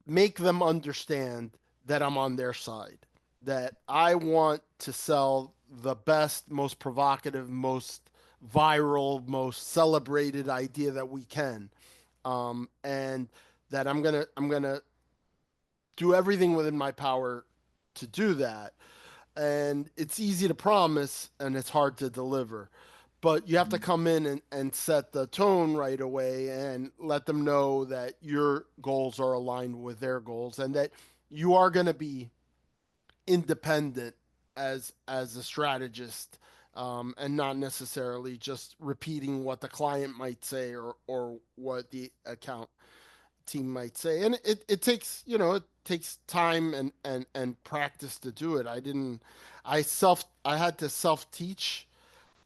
make them understand that I'm on their side, that I want to sell the best, most provocative, most viral, most celebrated idea that we can, and that I'm gonna do everything within my power to do that. And it's easy to promise, and it's hard to deliver. But you have to come in and set the tone right away and let them know that your goals are aligned with their goals and that you are going to be independent as a strategist, and not necessarily just repeating what the client might say or what the account team might say. And it takes, it takes time and practice to do it. I had to self-teach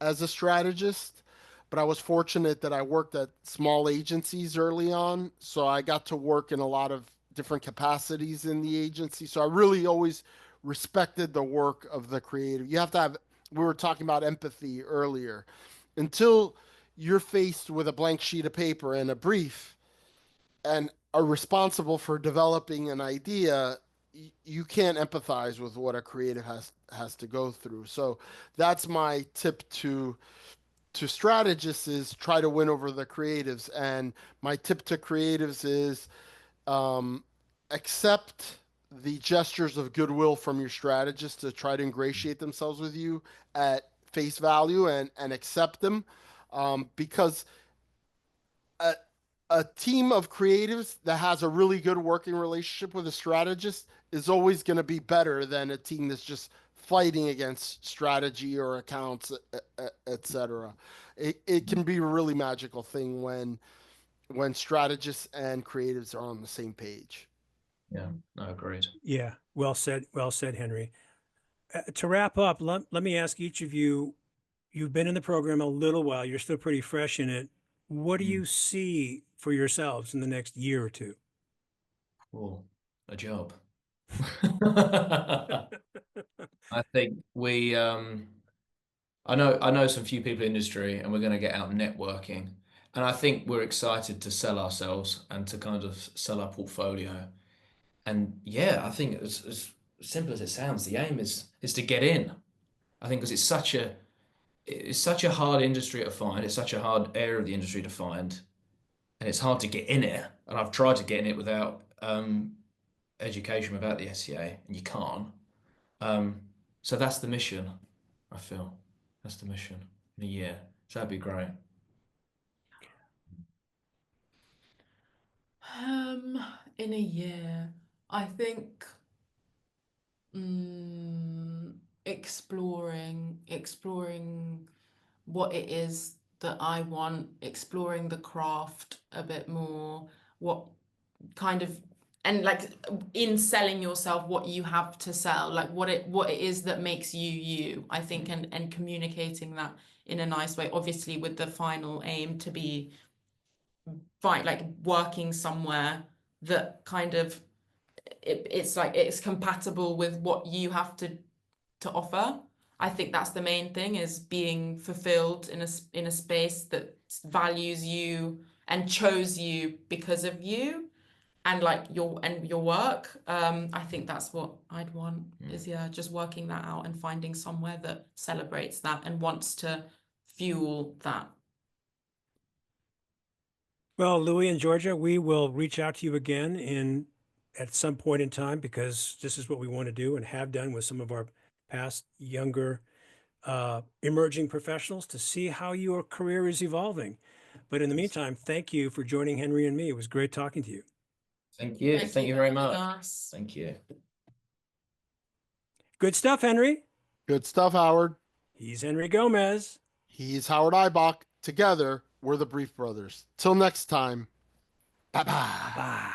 as a strategist, but I was fortunate that I worked at small agencies early on, so I got to work in a lot of different capacities in the agency. So I really always respected the work of the creative. You have to have, we were talking about empathy earlier. Until you're faced with a blank sheet of paper and a brief and are responsible for developing an idea, you can't empathize with what a creative has to go through. So that's my tip to strategists is try to win over the creatives. And my tip to creatives is um, accept the gestures of goodwill from your strategist to try to ingratiate themselves with you at face value and accept them, because a, a team of creatives that has a really good working relationship with a strategist is always going to be better than a team that's just fighting against strategy or accounts, etc. It can be a really magical thing when strategists and creatives are on the same page. Yeah, no, agreed. Yeah, well said. Well said, Henry. To wrap up, let me ask each of you, you've been in the program a little while, you're still pretty fresh in it. What do Mm. you see for yourselves in the next year or two? Cool. A job. I think I know some few people in the industry and we're going to get out networking. And I think we're excited to sell ourselves and to kind of sell our portfolio. And yeah, I think as simple as it sounds, the aim is to get in. I think because it's such a hard industry to find. It's such a hard area of the industry to find, and it's hard to get in it. And I've tried to get in it without education, without the SCA, and you can't. Um, so that's the mission. I feel that's the mission in a year. So that'd be great. Um, in a year, I think exploring what it is that I want, exploring the craft a bit more, what kind of and like in selling yourself what you have to sell, like what it is that makes you you, I think, and communicating that in a nice way, obviously with the final aim to be like working somewhere that kind of it's like it's compatible with what you have to offer. I think that's the main thing, is being fulfilled in a space that values you and chose you because of you and like your work. I think that's what I'd want, is just working that out and finding somewhere that celebrates that and wants to fuel that. Well, Louie and Georgia, we will reach out to you again at some point in time, because this is what we want to do and have done with some of our past younger emerging professionals, to see how your career is evolving. But in the meantime, thank you for joining Henry and me. It was great talking to you. Thank you. Thank Thank you you for very having much. us. Thank you. Good stuff, Henry. Good stuff, Howard. He's Henry Gomez. He's Howard Eibach. Together, we're the Brief Brothers. Till next time, bye bye. Bye.